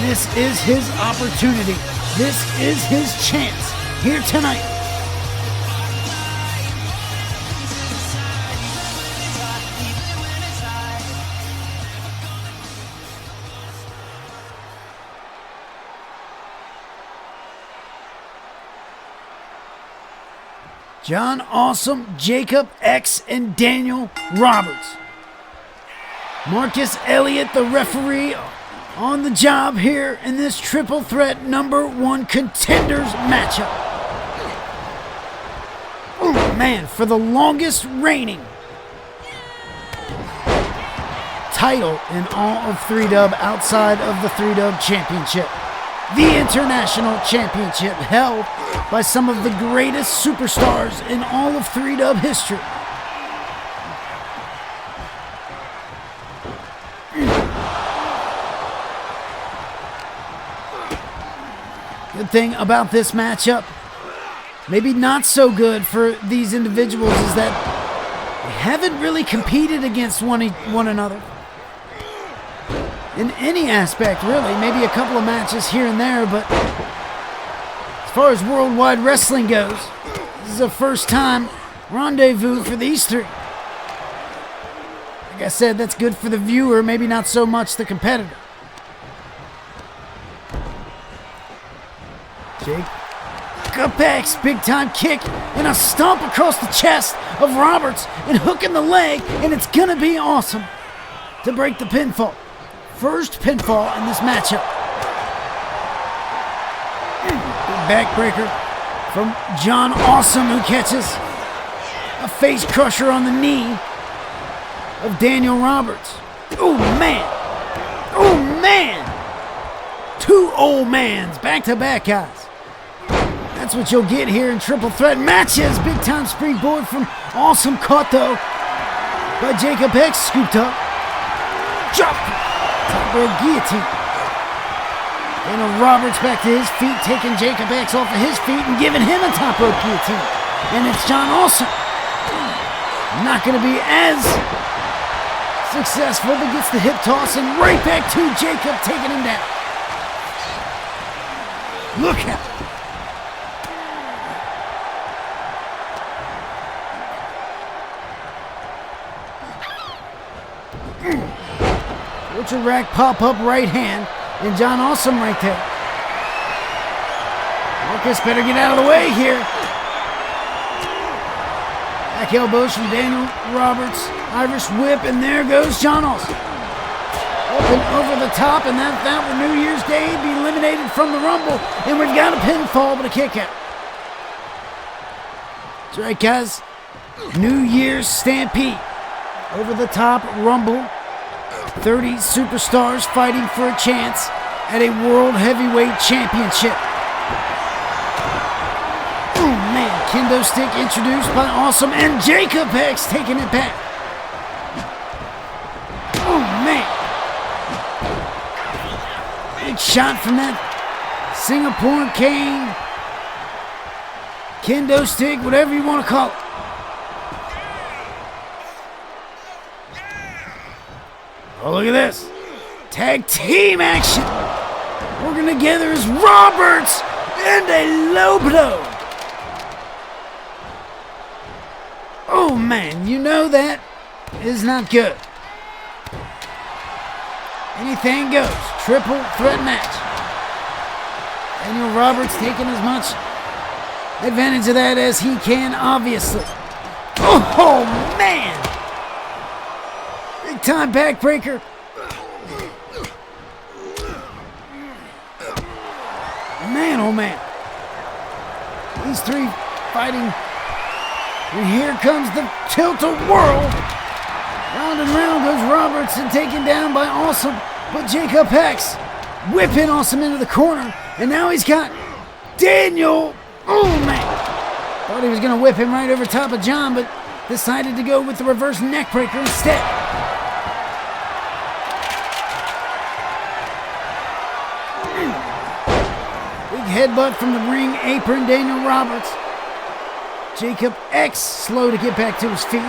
This is his opportunity. This is his chance here tonight. John Awesome, Jacob X, and Daniel Roberts. Marcus Elliott, the referee, on the job here in this triple threat #1 contenders matchup. Oh man, for the longest reigning title in all of 3-Dub outside of the 3-Dub championship. The international championship held by some of the greatest superstars in all of 3-Dub history. Good thing about this matchup, maybe not so good for these individuals, is that they haven't really competed against one another in any aspect, really. Maybe a couple of matches here and there, but as far as worldwide wrestling goes, this is a first-time rendezvous for these three. Like I said, that's good for the viewer, maybe not so much the competitor. Jacob X, big-time kick and a stomp across the chest of Roberts and hooking the leg, and it's gonna be awesome to break the pinfall. First pinfall in this matchup. Big backbreaker from John Awesome, who catches a face crusher on the knee of Daniel Roberts. Oh man! Oh man! Two old mans back to back, guys. That's what you'll get here in triple threat matches. Big time springboard from Awesome, caught though by Jacob X, scooped up. Drop! Top rope guillotine. Daniel Roberts back to his feet, taking Jacob X off of his feet and giving him a top rope guillotine. And it's John Awesome. Not going to be as successful, but gets the hip toss and right back to Jacob, taking him down. Look out. Butcher rack pop up right hand, and John Awesome right there. Marcus better get out of the way here. Back elbows from Daniel Roberts. Irish whip, and there goes John Austin. Up and over the top, and that would New Year's Day be eliminated from the Rumble. And we've got a pinfall, but a kick out. That's right, guys. New Year's Stampede. Over the top Rumble. 30 superstars fighting for a chance at a World Heavyweight Championship. Oh man, kendo stick introduced by Awesome, and Jacob X taking it back. Oh man. Big shot from that Singapore cane. Kendo stick, whatever you want to call it. Oh, look at this. Tag team action. Working together is Roberts and a low blow. Oh, man, you know that is not good. Anything goes. Triple threat match. Daniel Roberts taking as much advantage of that as he can, obviously. Oh, man. Big time backbreaker. Man, oh man. These three fighting. And here comes the tilt-a-whirl. Round and round goes Roberts and taken down by Awesome. But Jacob X whipping Awesome into the corner. And now he's got Daniel. Oh man. Thought he was going to whip him right over top of John, but decided to go with the reverse neckbreaker instead. Big headbutt from the ring apron, Daniel Roberts. Jacob X slow to get back to his feet.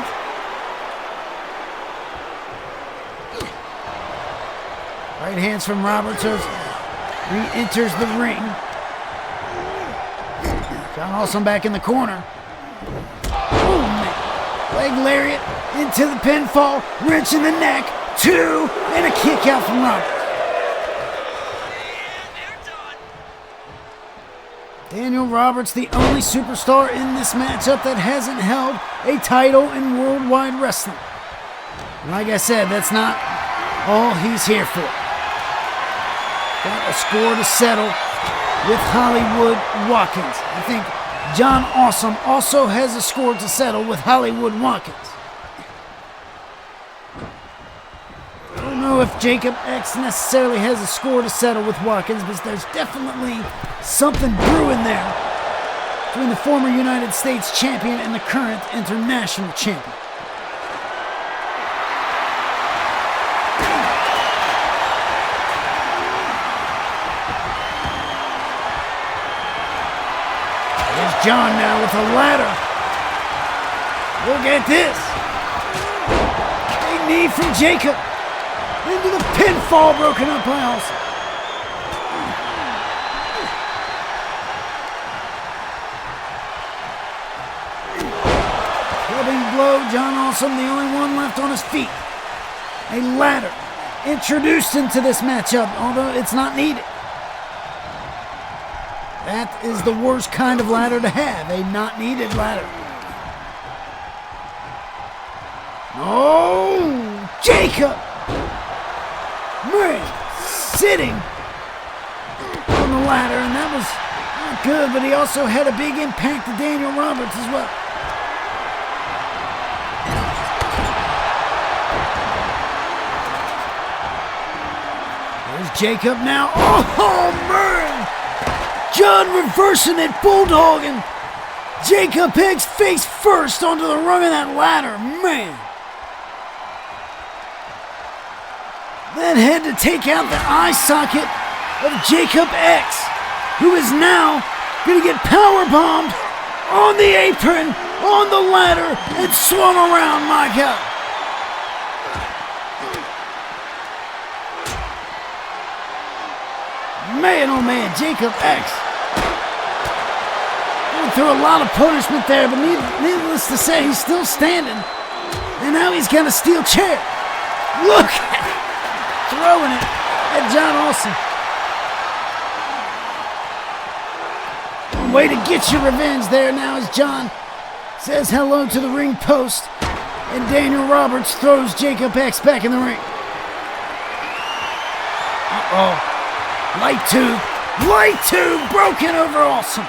Right hands from Roberts as re-enters the ring. John Awesome back in the corner. Oh man. Leg lariat into the pinfall. Wrench in the neck. 2 and a kick out from Roberts. Daniel Roberts, the only superstar in this matchup that hasn't held a title in Worldwide Wrestling. And like I said, that's not all he's here for. Got a score to settle with Hollywood Watkins. I think John Awesome also has a score to settle with Hollywood Watkins. I don't know if Jacob X necessarily has a score to settle with Watkins, but there's definitely something brewing there between the former United States champion and the current international champion. There's John now with a ladder. Look at this. Big knee from Jacob. Into the pinfall, broken up by Awesome. Clubbing blow, John Awesome, the only one left on his feet. A ladder introduced into this matchup, although it's not needed. That is the worst kind of ladder to have, a not needed ladder. Oh, Jacob! Murray sitting on the ladder, and that was not good, but he also had a big impact to Daniel Roberts as well. There's Jacob now. Oh, Murray! John reversing it, bulldogging Jacob X face first onto the rung of that ladder. Man. Then had to take out the eye socket of Jacob X, who is now going to get powerbombed on the apron, on the ladder, and swung around, my God. Man, oh man, Jacob X. Going through a lot of punishment there, but needless to say, he's still standing. And now he's got a steel chair. Look at it. Throwing it at John Awesome. Oh way to get your revenge there now as John says hello to the ring post. And Daniel Roberts throws Jacob X back in the ring. Uh-oh. Light tube broken over Awesome.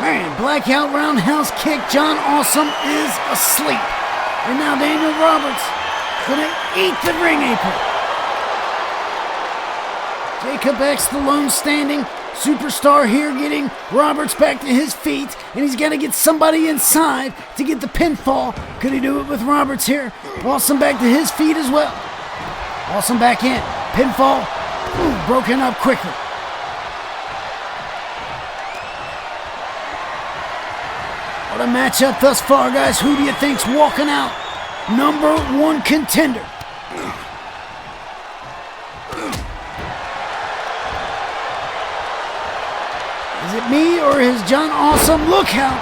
Man, blackout roundhouse kick. John Awesome is asleep. And now Daniel Roberts gonna eat the ring apron. Jacob X, the lone standing superstar here, getting Roberts back to his feet, and he's gonna get somebody inside to get the pinfall. Could he do it with Roberts here? Awesome back to his feet as well. Awesome back in. Pinfall. Ooh, broken up quickly. What a matchup thus far, guys. Who do you think's walking out? Number one contender. Is it me or is John Awesome? Look out!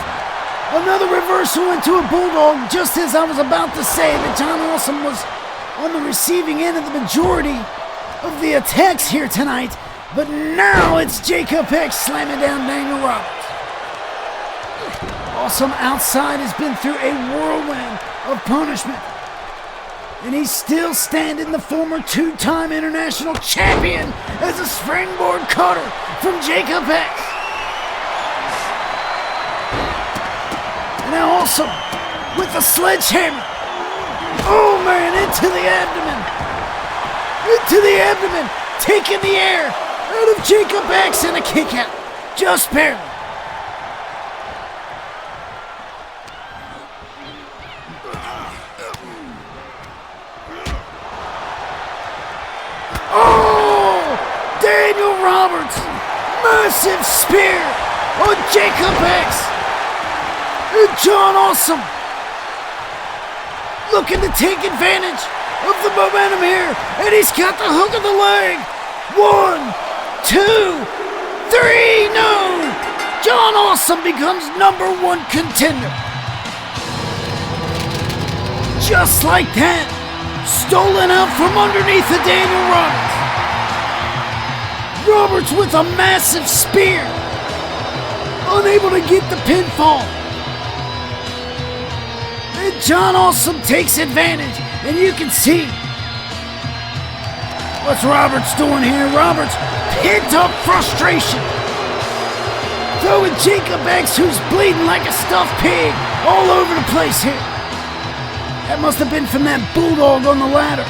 Another reversal into a bulldog, just as I was about to say that John Awesome was on the receiving end of the majority of the attacks here tonight. But now it's Jacob X slamming down Daniel Roberts. Awesome outside has been through a whirlwind of punishment. And he's still standing, the former two-time international champion, as a springboard cutter from Jacob X. And now Awesome with the sledgehammer. Oh man, into the abdomen. Into the abdomen. Taking the air out of Jacob X and a kick out. Just barely. Daniel Roberts, massive spear on Jacob X. And John Awesome looking to take advantage of the momentum here. And he's got the hook of the leg. 1, 2, 3, no. John Awesome becomes number one contender. Just like that, stolen out from underneath the Daniel Roberts. Roberts with a massive spear, unable to get the pinfall. And John Awesome takes advantage, and you can see what's Roberts doing here. Roberts, pent up frustration, throwing Jacob X, who's bleeding like a stuffed pig, all over the place here. That must have been from that bulldog on the ladder,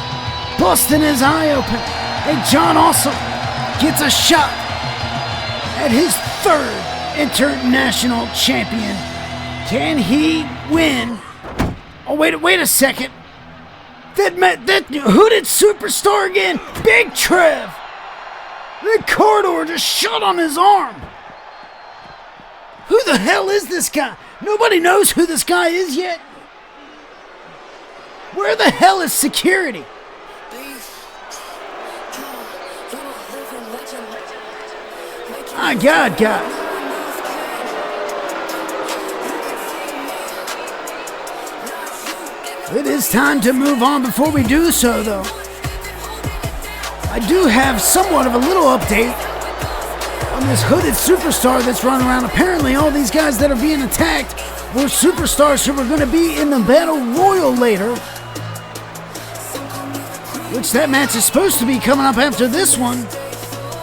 busting his eye open. And John Awesome gets a shot at his third international champion. Can he win? Oh, wait a second. That hooded superstar again, Big Trev. The corridor just shut on his arm. Who the hell is this guy? Nobody knows who this guy is yet. Where the hell is security? My God, guys. It is time to move on. Before we do so, though, I do have somewhat of a little update on this hooded superstar that's running around. Apparently, all these guys that are being attacked were superstars who were going to be in the Battle Royal later, which that match is supposed to be coming up after this one.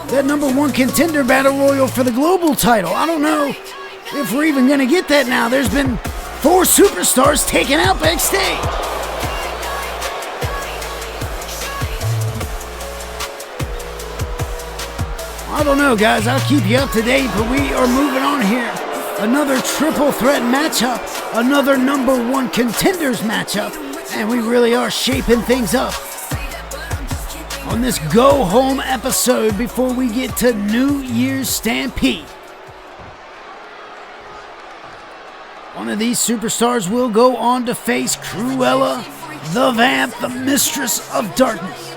That number one contender battle royal for the global title. I don't know if we're even going to get that now. There's been 4 superstars taken out backstage. I don't know, guys. I'll keep you up to date, but we are moving on here. Another triple threat matchup. Another number one contenders matchup. And we really are shaping things up on this go-home episode before we get to New Year's Stampede. One of these superstars will go on to face Cruella, the Vamp, the Mistress of Darkness.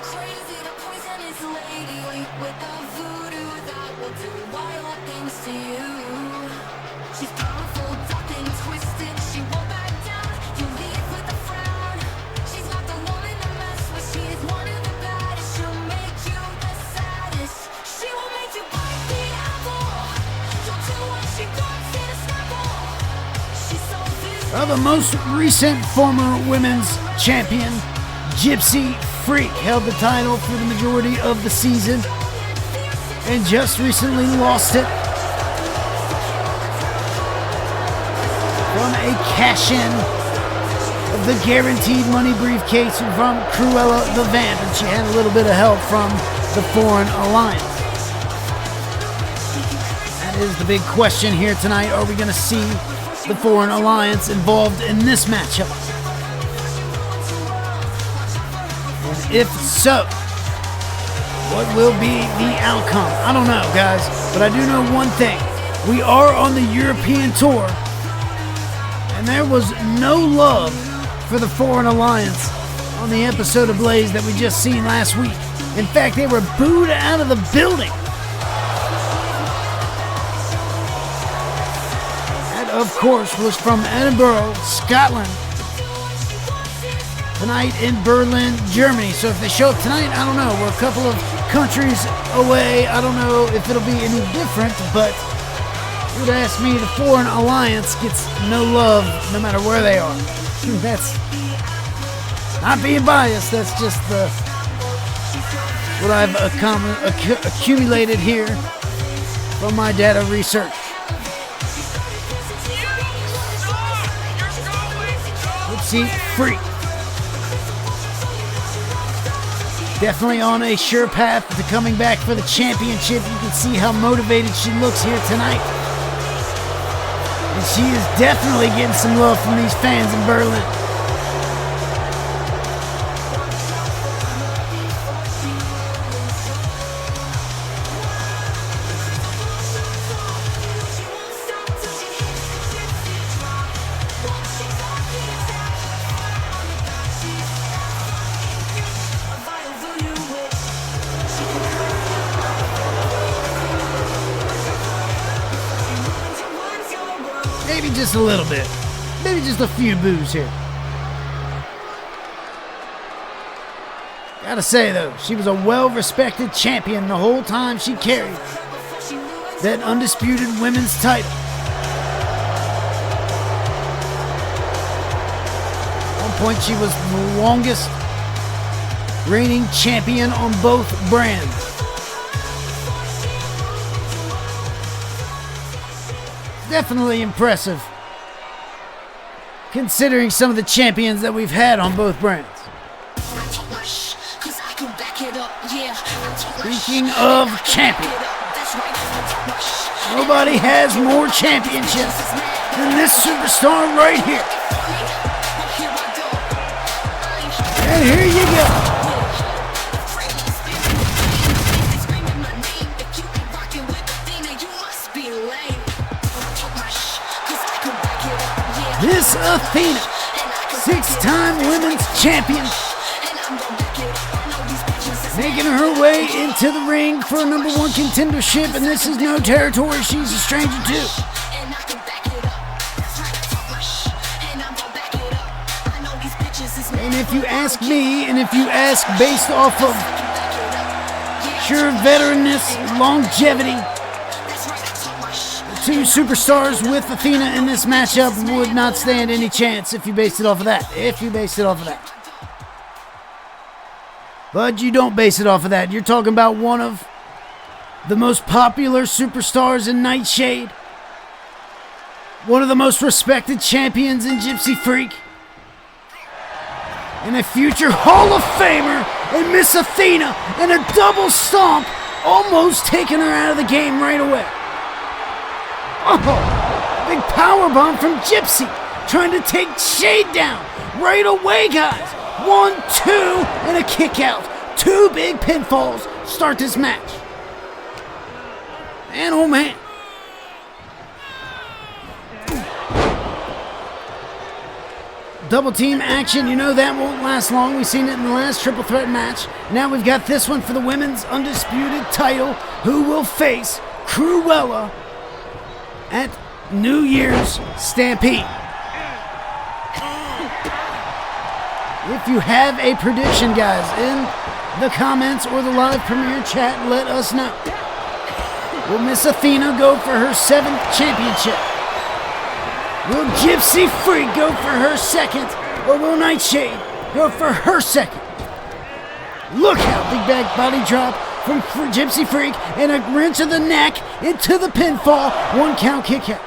Well, the most recent former women's champion, Gypsy Freak, held the title for the majority of the season and just recently lost it from a cash-in of the guaranteed money briefcase from Cruella the Vamp, and she had a little bit of help from the Foreign Alliance. That is the big question here tonight. Are we going to see the Foreign Alliance involved in this matchup? And if so, what will be the outcome? I don't know, guys, but I do know one thing. We are on the European tour, and there was no love for the Foreign Alliance on the episode of Blaze that we just seen last week. In fact, they were booed out of the building. That, of course, was from Edinburgh, Scotland. Tonight in Berlin, Germany. So if they show up tonight, I don't know. We're a couple of countries away. I don't know if it'll be any different, but if you would ask me, the Foreign Alliance gets no love no matter where they are. That's not being biased. That's just what I've accumulated here from my data research. Gypsy Freak. Definitely on a sure path to coming back for the championship. You can see how motivated she looks here tonight. And she is definitely getting some love from these fans in Berlin. Maybe just a little bit. Maybe just a few boos here. Gotta say though, she was a well-respected champion the whole time she carried that undisputed women's title. At one point she was the longest reigning champion on both brands. Definitely impressive, considering some of the champions that we've had on both brands. Speaking of champion, nobody has more championships than this superstar right here. And here you go. This Athena, 6-time women's champion, making her way into the ring for a #1 contendership, and this is no territory she's a stranger to. And if you ask me, and if you ask based off of sheer veteranness, longevity, two superstars with Athena in this matchup would not stand any chance if you based it off of that. But you don't base it off of that. You're talking about one of the most popular superstars in Nightshade, one of the most respected champions in Gypsy Freak, and a future Hall of Famer in Miss Athena, and a double stomp almost taking her out of the game right away. Oh, big powerbomb from Gypsy, trying to take Shade down right away, guys. 1, 2, and a kick out. 2 big pinfalls start this match. Man, oh man. Double team action, you know that won't last long. We've seen it in the last triple threat match. Now we've got this one for the women's undisputed title. Who will face Cruella at New Year's Stampede? If you have a prediction, guys, in the comments or the live premiere chat, let us know. Will Miss Athena go for her 7th championship? Will Gypsy Freak go for her second, or will Nightshade go for her second? Look out, big back body drop from Gypsy Freak and a wrench of the neck into the pinfall. 1 count kick out.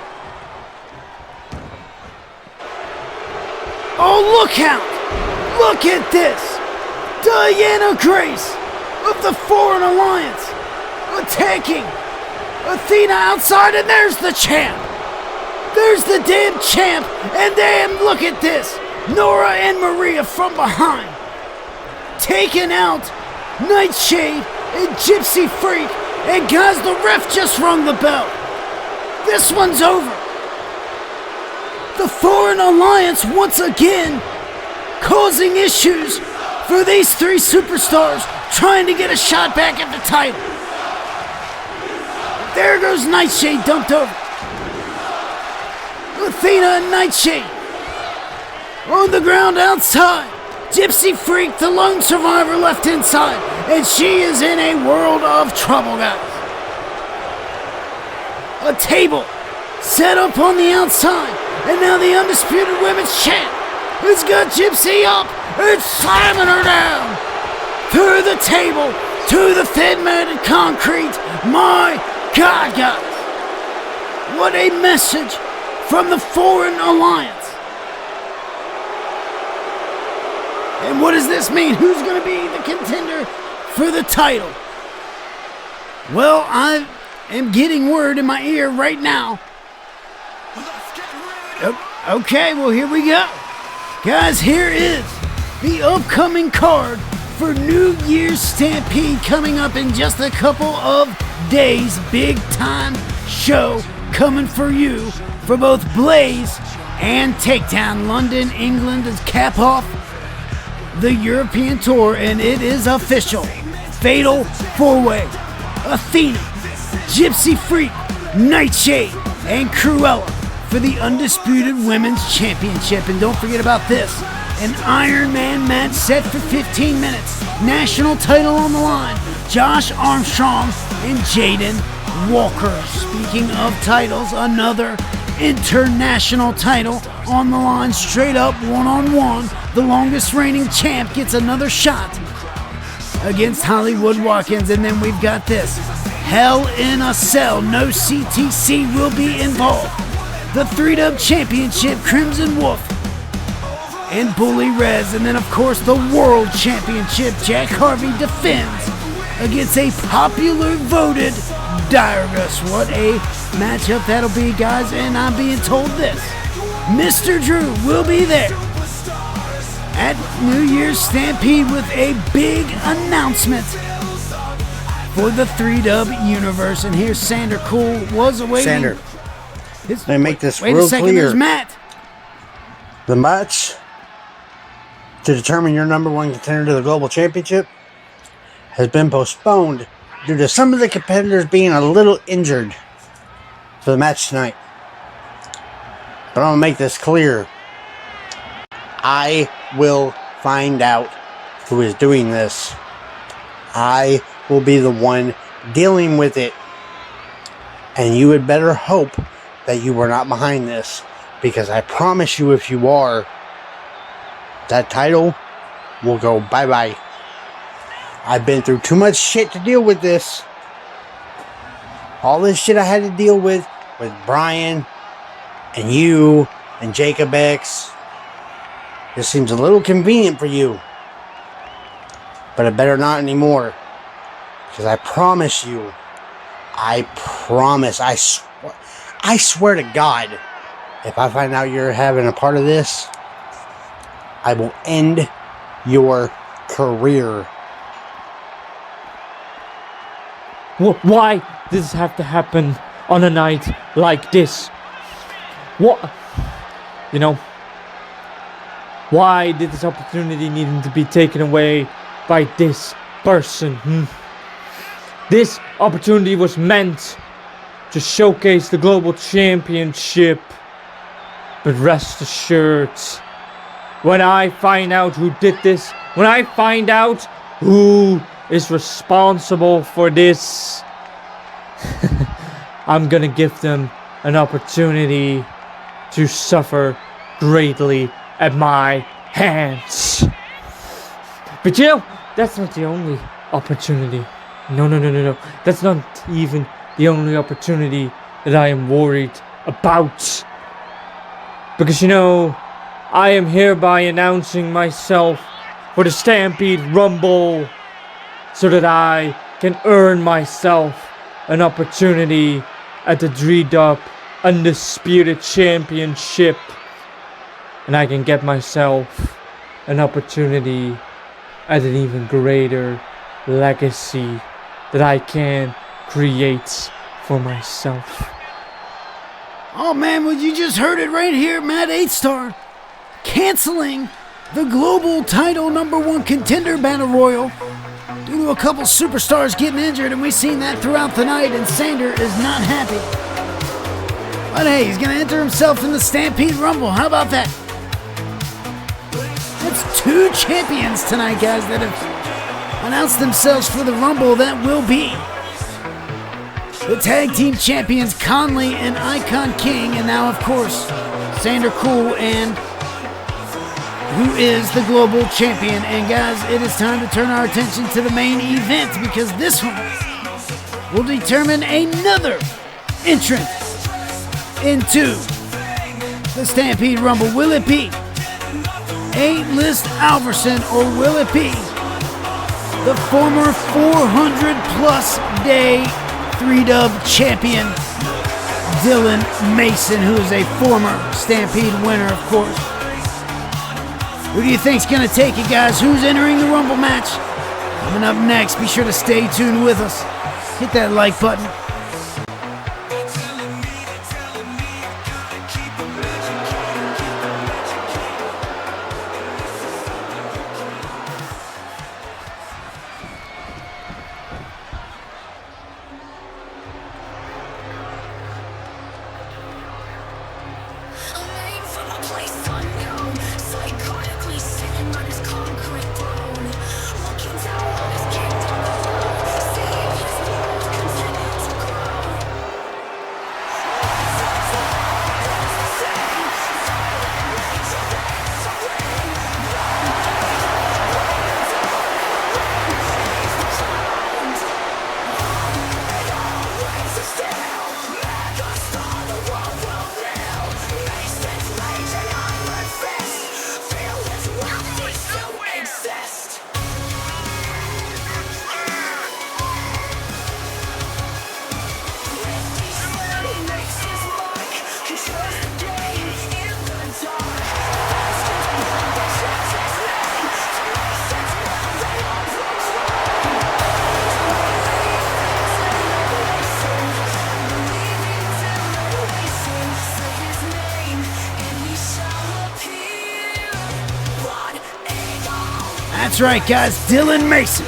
Oh, look out! Look at this! Diana Grace of the Foreign Alliance attacking Athena outside, and there's the champ! There's the damn champ, and damn, look at this! Nora and Maria from behind, taking out Nightshade and Gypsy Freak, and guys, the ref just rung the bell. This one's over. The Foreign Alliance once again causing issues for these 3 superstars trying to get a shot back at the title. There goes Nightshade dumped over. Athena and Nightshade on the ground outside. Gypsy Freak, the lone survivor, left inside, and she is in a world of trouble, guys. A table set up on the outside, and now the undisputed women's champ has got Gypsy up and slamming her down through the table to the thin-matted concrete. My God, guys, what a message from the Foreign Alliance. And what does this mean? Who's going to be the contender for the title? Well, I am getting word in my ear right now. Okay, well, here we go. Guys, here is the upcoming card for New Year's Stampede coming up in just a couple of days. Big time show coming for you for both Blaze and Takedown. London, England is cap off the European tour, and it is official. Fatal 4-way. Athena, Gypsy Freak, Nightshade, and Cruella for the Undisputed Women's Championship. And don't forget about this. An Iron Man match set for 15 minutes. National title on the line. Josh Armstrong and Jaden Walker. Speaking of titles, another international title on the line, straight up one-on-one. The longest reigning champ gets another shot against Hollywood Watkins. And then we've got this. Hell in a Cell. No CtC will be involved. The 3-Dub Championship, Crimson Wolf and Bully Rez. And then, of course, the World Championship, Jack Harvey defends against a popular voted Dyrgus. What a matchup that'll be, guys. And I'm being told this. Mr. Drew will be there at New Year's Stampede with a big announcement for the 3-Dub universe. And here's Sander Cool was awaiting. Sander, let me make this Wait real a second, clear. there's Matt. The match to determine your number 1 contender to the Global Championship has been postponed due to some of the competitors being a little injured for the match tonight. But I'm going to make this clear. I will find out who is doing this. I will be the one dealing with it. And you had better hope that you were not behind this. Because I promise you, if you are, that title will go bye-bye. I've been through too much shit to deal with this. All this shit I had to deal with Brian and you and Jacob X. This seems a little convenient for you. But it better not anymore. Because I promise you, I swear to God, if I find out you're having a part of this, I will end your career. Why does this have to happen on a night like this? What? You know, why did this opportunity need to be taken away by this person? This opportunity was meant to showcase the Global Championship. But rest assured, when I find out who did this, when I find out who is responsible for this, I'm gonna give them an opportunity to suffer greatly at my hands. But you know, that's not the only opportunity. No. That's not even the only opportunity that I am worried about. Because you know, I am hereby announcing myself for the Stampede Rumble so that I can earn myself an opportunity at the 3-Dub Undisputed Championship. And I can get myself an opportunity at an even greater legacy that I can create for myself. Oh man, well you just heard it right here, Matt 8-Star canceling the global title #1 contender battle royal due to a couple superstars getting injured, and we've seen that throughout the night, and Sander is not happy. But hey, he's gonna enter himself in the Stampede Rumble. How about that? That's 2 champions tonight, guys, that have announced themselves for the Rumble that will be the tag team champions Conley and Icon King, and now of course Sander Cool, and who is the global champion. And guys, it is time to turn our attention to the main event, because this one will determine another entrant into the Stampede Rumble. Will it be Alist Alverson, or will it be the former 400 plus day 3-Dub champion Dylan Mason, who is a former Stampede winner, of course? Who do you think's gonna take it, guys? Who's entering the Rumble match? Coming up next, be sure to stay tuned with us. Hit that like button. That's right, guys. Dylan Mason,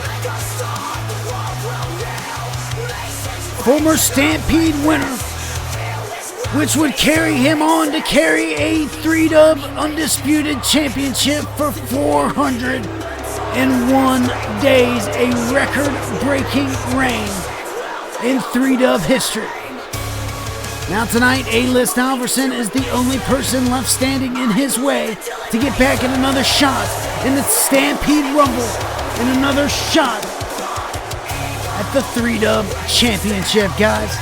former Stampede winner, which would carry him on to carry a 3-Dub Undisputed Championship for 401 days, a record-breaking reign in 3-Dub history. Now tonight, Alist Alverson is the only person left standing in his way to get back in another shot in the Stampede Rumble, and another shot at the 3-Dub Championship, guys.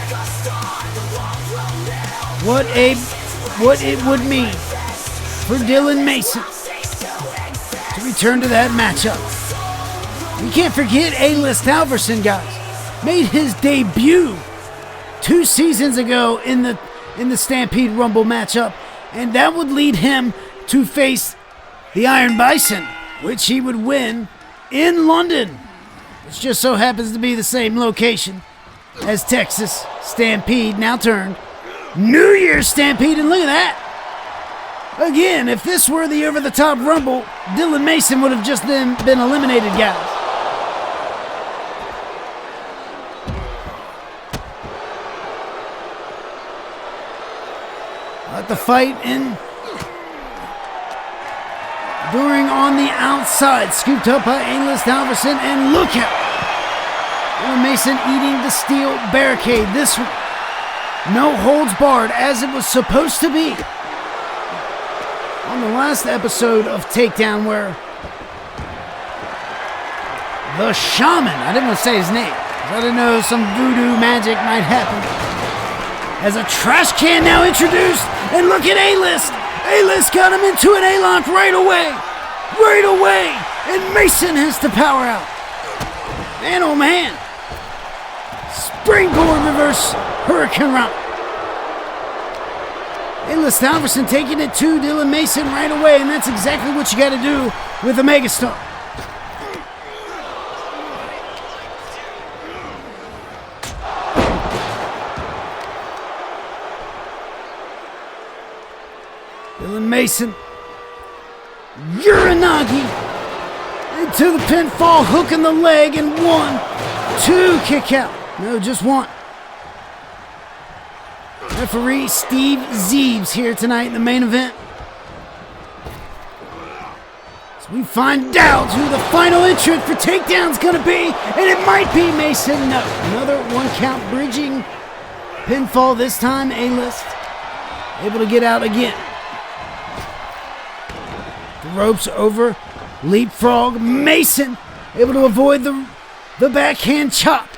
What it would mean for Dylan Mason to return to that matchup. We can't forget Alist Alverson, guys, made his debut 2 seasons ago in the Stampede Rumble matchup, and that would lead him to face the Iron Bison, which he would win in London, which just so happens to be the same location as Texas Stampede, now turned New Year's Stampede. And look at that. Again, if this were the over-the-top Rumble, Dylan Mason would have just been eliminated, guys. Let the fight enduring on the outside, scooped up by Alist Alverson, and look out! Dylan Mason eating the steel barricade. This one, no holds barred, as it was supposed to be. On the last episode of Takedown where the Shaman, I didn't want to say his name, I didn't know some voodoo magic might happen. As a trash can now introduced, and look at Alist. Alist got him into an A-lock right away. Right away. And Mason has to power out. Man, oh man. Springboard reverse Hurricane Round. Alist Alverson taking it to Dylan Mason right away, and that's exactly what you got to do with a megastar. Dylan Mason, Uranagi, into the pinfall, hook in the leg, and 1, 2, kick out. No, just one. Referee Steve Zeebs here tonight in the main event. So we find out who the final entrant for Takedown's gonna be, and it might be Mason. No, another 1 count bridging pinfall, this time Alist able to get out again. The ropes over, leapfrog, Mason able to avoid the backhand chop.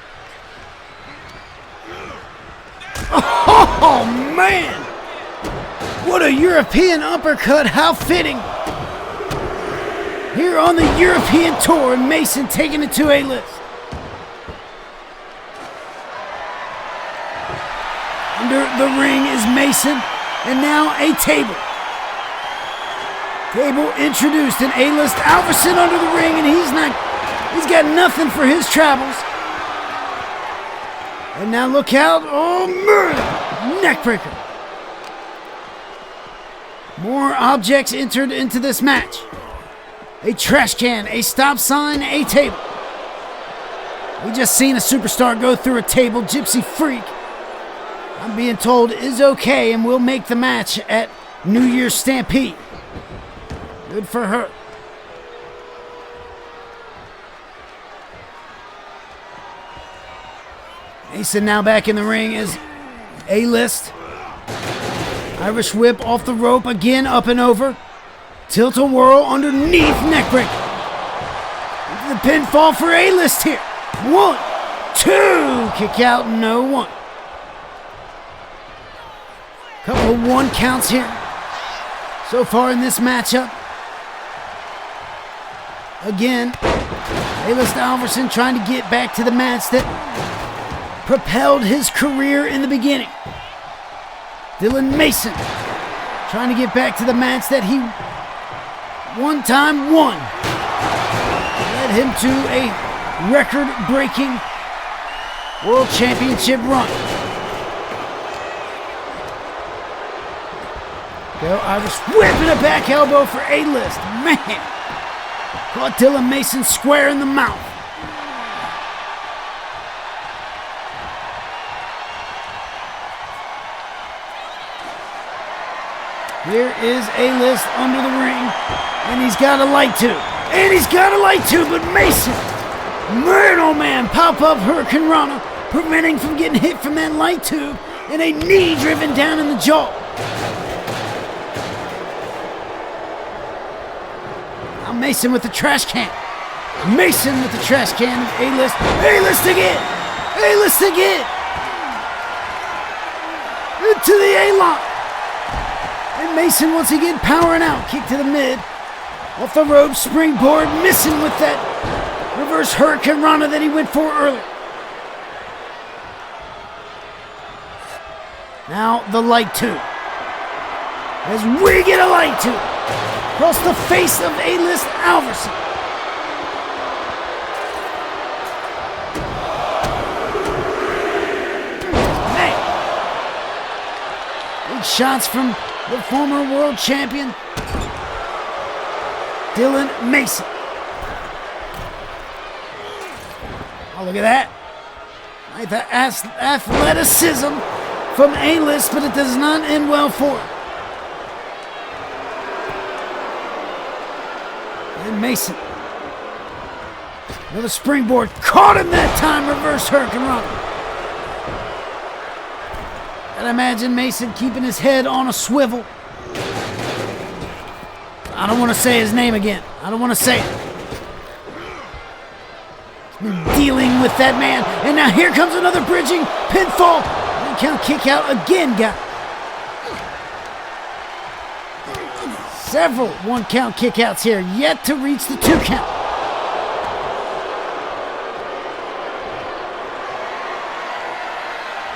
Oh man! What a European uppercut, how fitting! Here on the European tour, and Mason taking it to Alist. Under the ring is Mason, and now a table. Table introduced, and Alist Alverson under the ring, and he's got nothing for his travels. And now look out, oh man, neckbreaker. More objects entered into this match. A trash can, a stop sign, a table. We just seen a superstar go through a table, Gypsy Freak. I'm being told is okay and will make the match at New Year's Stampede. Good for her. Mason now back in the ring is Alist. Irish whip off the rope again, up and over. Tilt-a-whirl underneath, neckbreaker. Into the pinfall for Alist here. 1, 2, kick out, no 1. Couple of 1 counts here so far in this matchup. Again, Alist Alverson trying to get back to the match that propelled his career in the beginning. Dylan Mason trying to get back to the match that he one time won. Led him to a record-breaking World Championship run. Go Irish whip and a back elbow for Alist. Man, caught Dylan Mason square in the mouth. Here is Alist under the ring, and he's got a light tube. And he's got a light tube, but Mason, man oh man, pop-up Hurricane Rana, preventing from getting hit from that light tube, and a knee driven down in the jaw. Now Mason with the trash can. Mason with the trash can of Alist. Alist again! Alist again! Into the A-lock. And Mason once again powering out. Kick to the mid. Off the rope, springboard, missing with that reverse Hurricane Rana that he went for earlier. Now the light tube. As we get a light tube across the face of Alist Alverson. Man. Big shots from the former world champion, Dylan Mason. Oh, look at that. Like the athleticism from Alist, but it does not end well for him. And Mason. Another springboard. Caught him that time. Reverse Hurricane Rana. And imagine Mason keeping his head on a swivel. I don't want to say his name again. I don't want to say it. He's been dealing with that man. And now here comes another bridging pinfall. One count kick out again, guys. Several one count kick outs here. Yet to reach the 2 count.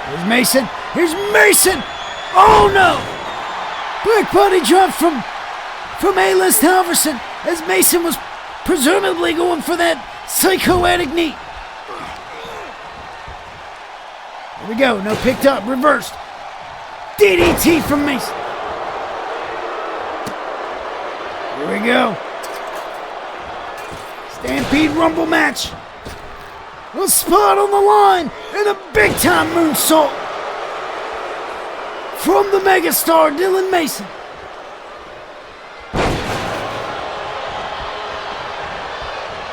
Here's Mason. Here's Mason. Oh no! Back body drop from Alist Alverson as Mason was presumably going for that psychotic knee. Here we go. No, picked up. Reversed. DDT from Mason. Here we go. Stampede Rumble match. A spot on the line and a big time moonsault from the megastar Dylan Mason.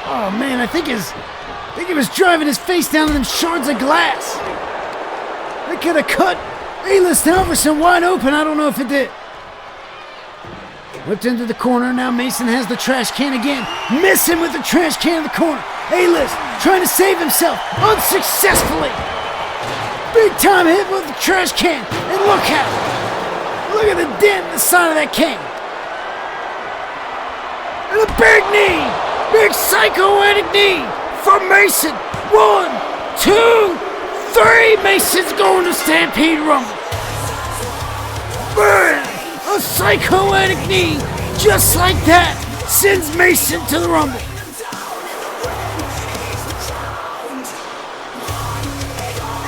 Oh man, I think he was driving his face down in them shards of glass. That could have cut Alist Alverson wide open. I don't know if it did. Whipped into the corner. Now Mason has the trash can again. Missing with the trash can in the corner. Alist trying to save himself unsuccessfully. Big time hit with the trash can. And look out. Look at the dent in the side of that can. And a big knee. Big psychotic knee for Mason. 1, 2, 3. Mason's going to Stampede Rumble. Burn. A psychotic knee, just like that, sends Mason to the Rumble.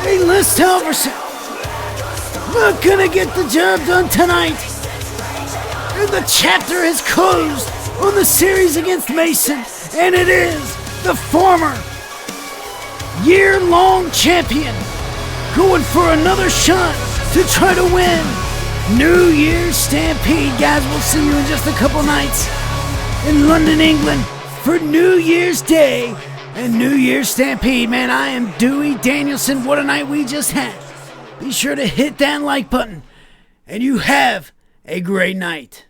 Alist Alverson not gonna get the job done tonight. And the chapter has closed on the series against Mason, and it is the former year-long champion going for another shot to try to win New Year's Stampede. Guys, we'll see you in just a couple nights in London, England for New Year's Day and New Year's Stampede. Man, I am Dewey Danielson. What a night we just had. Be sure to hit that like button, and you have a great night.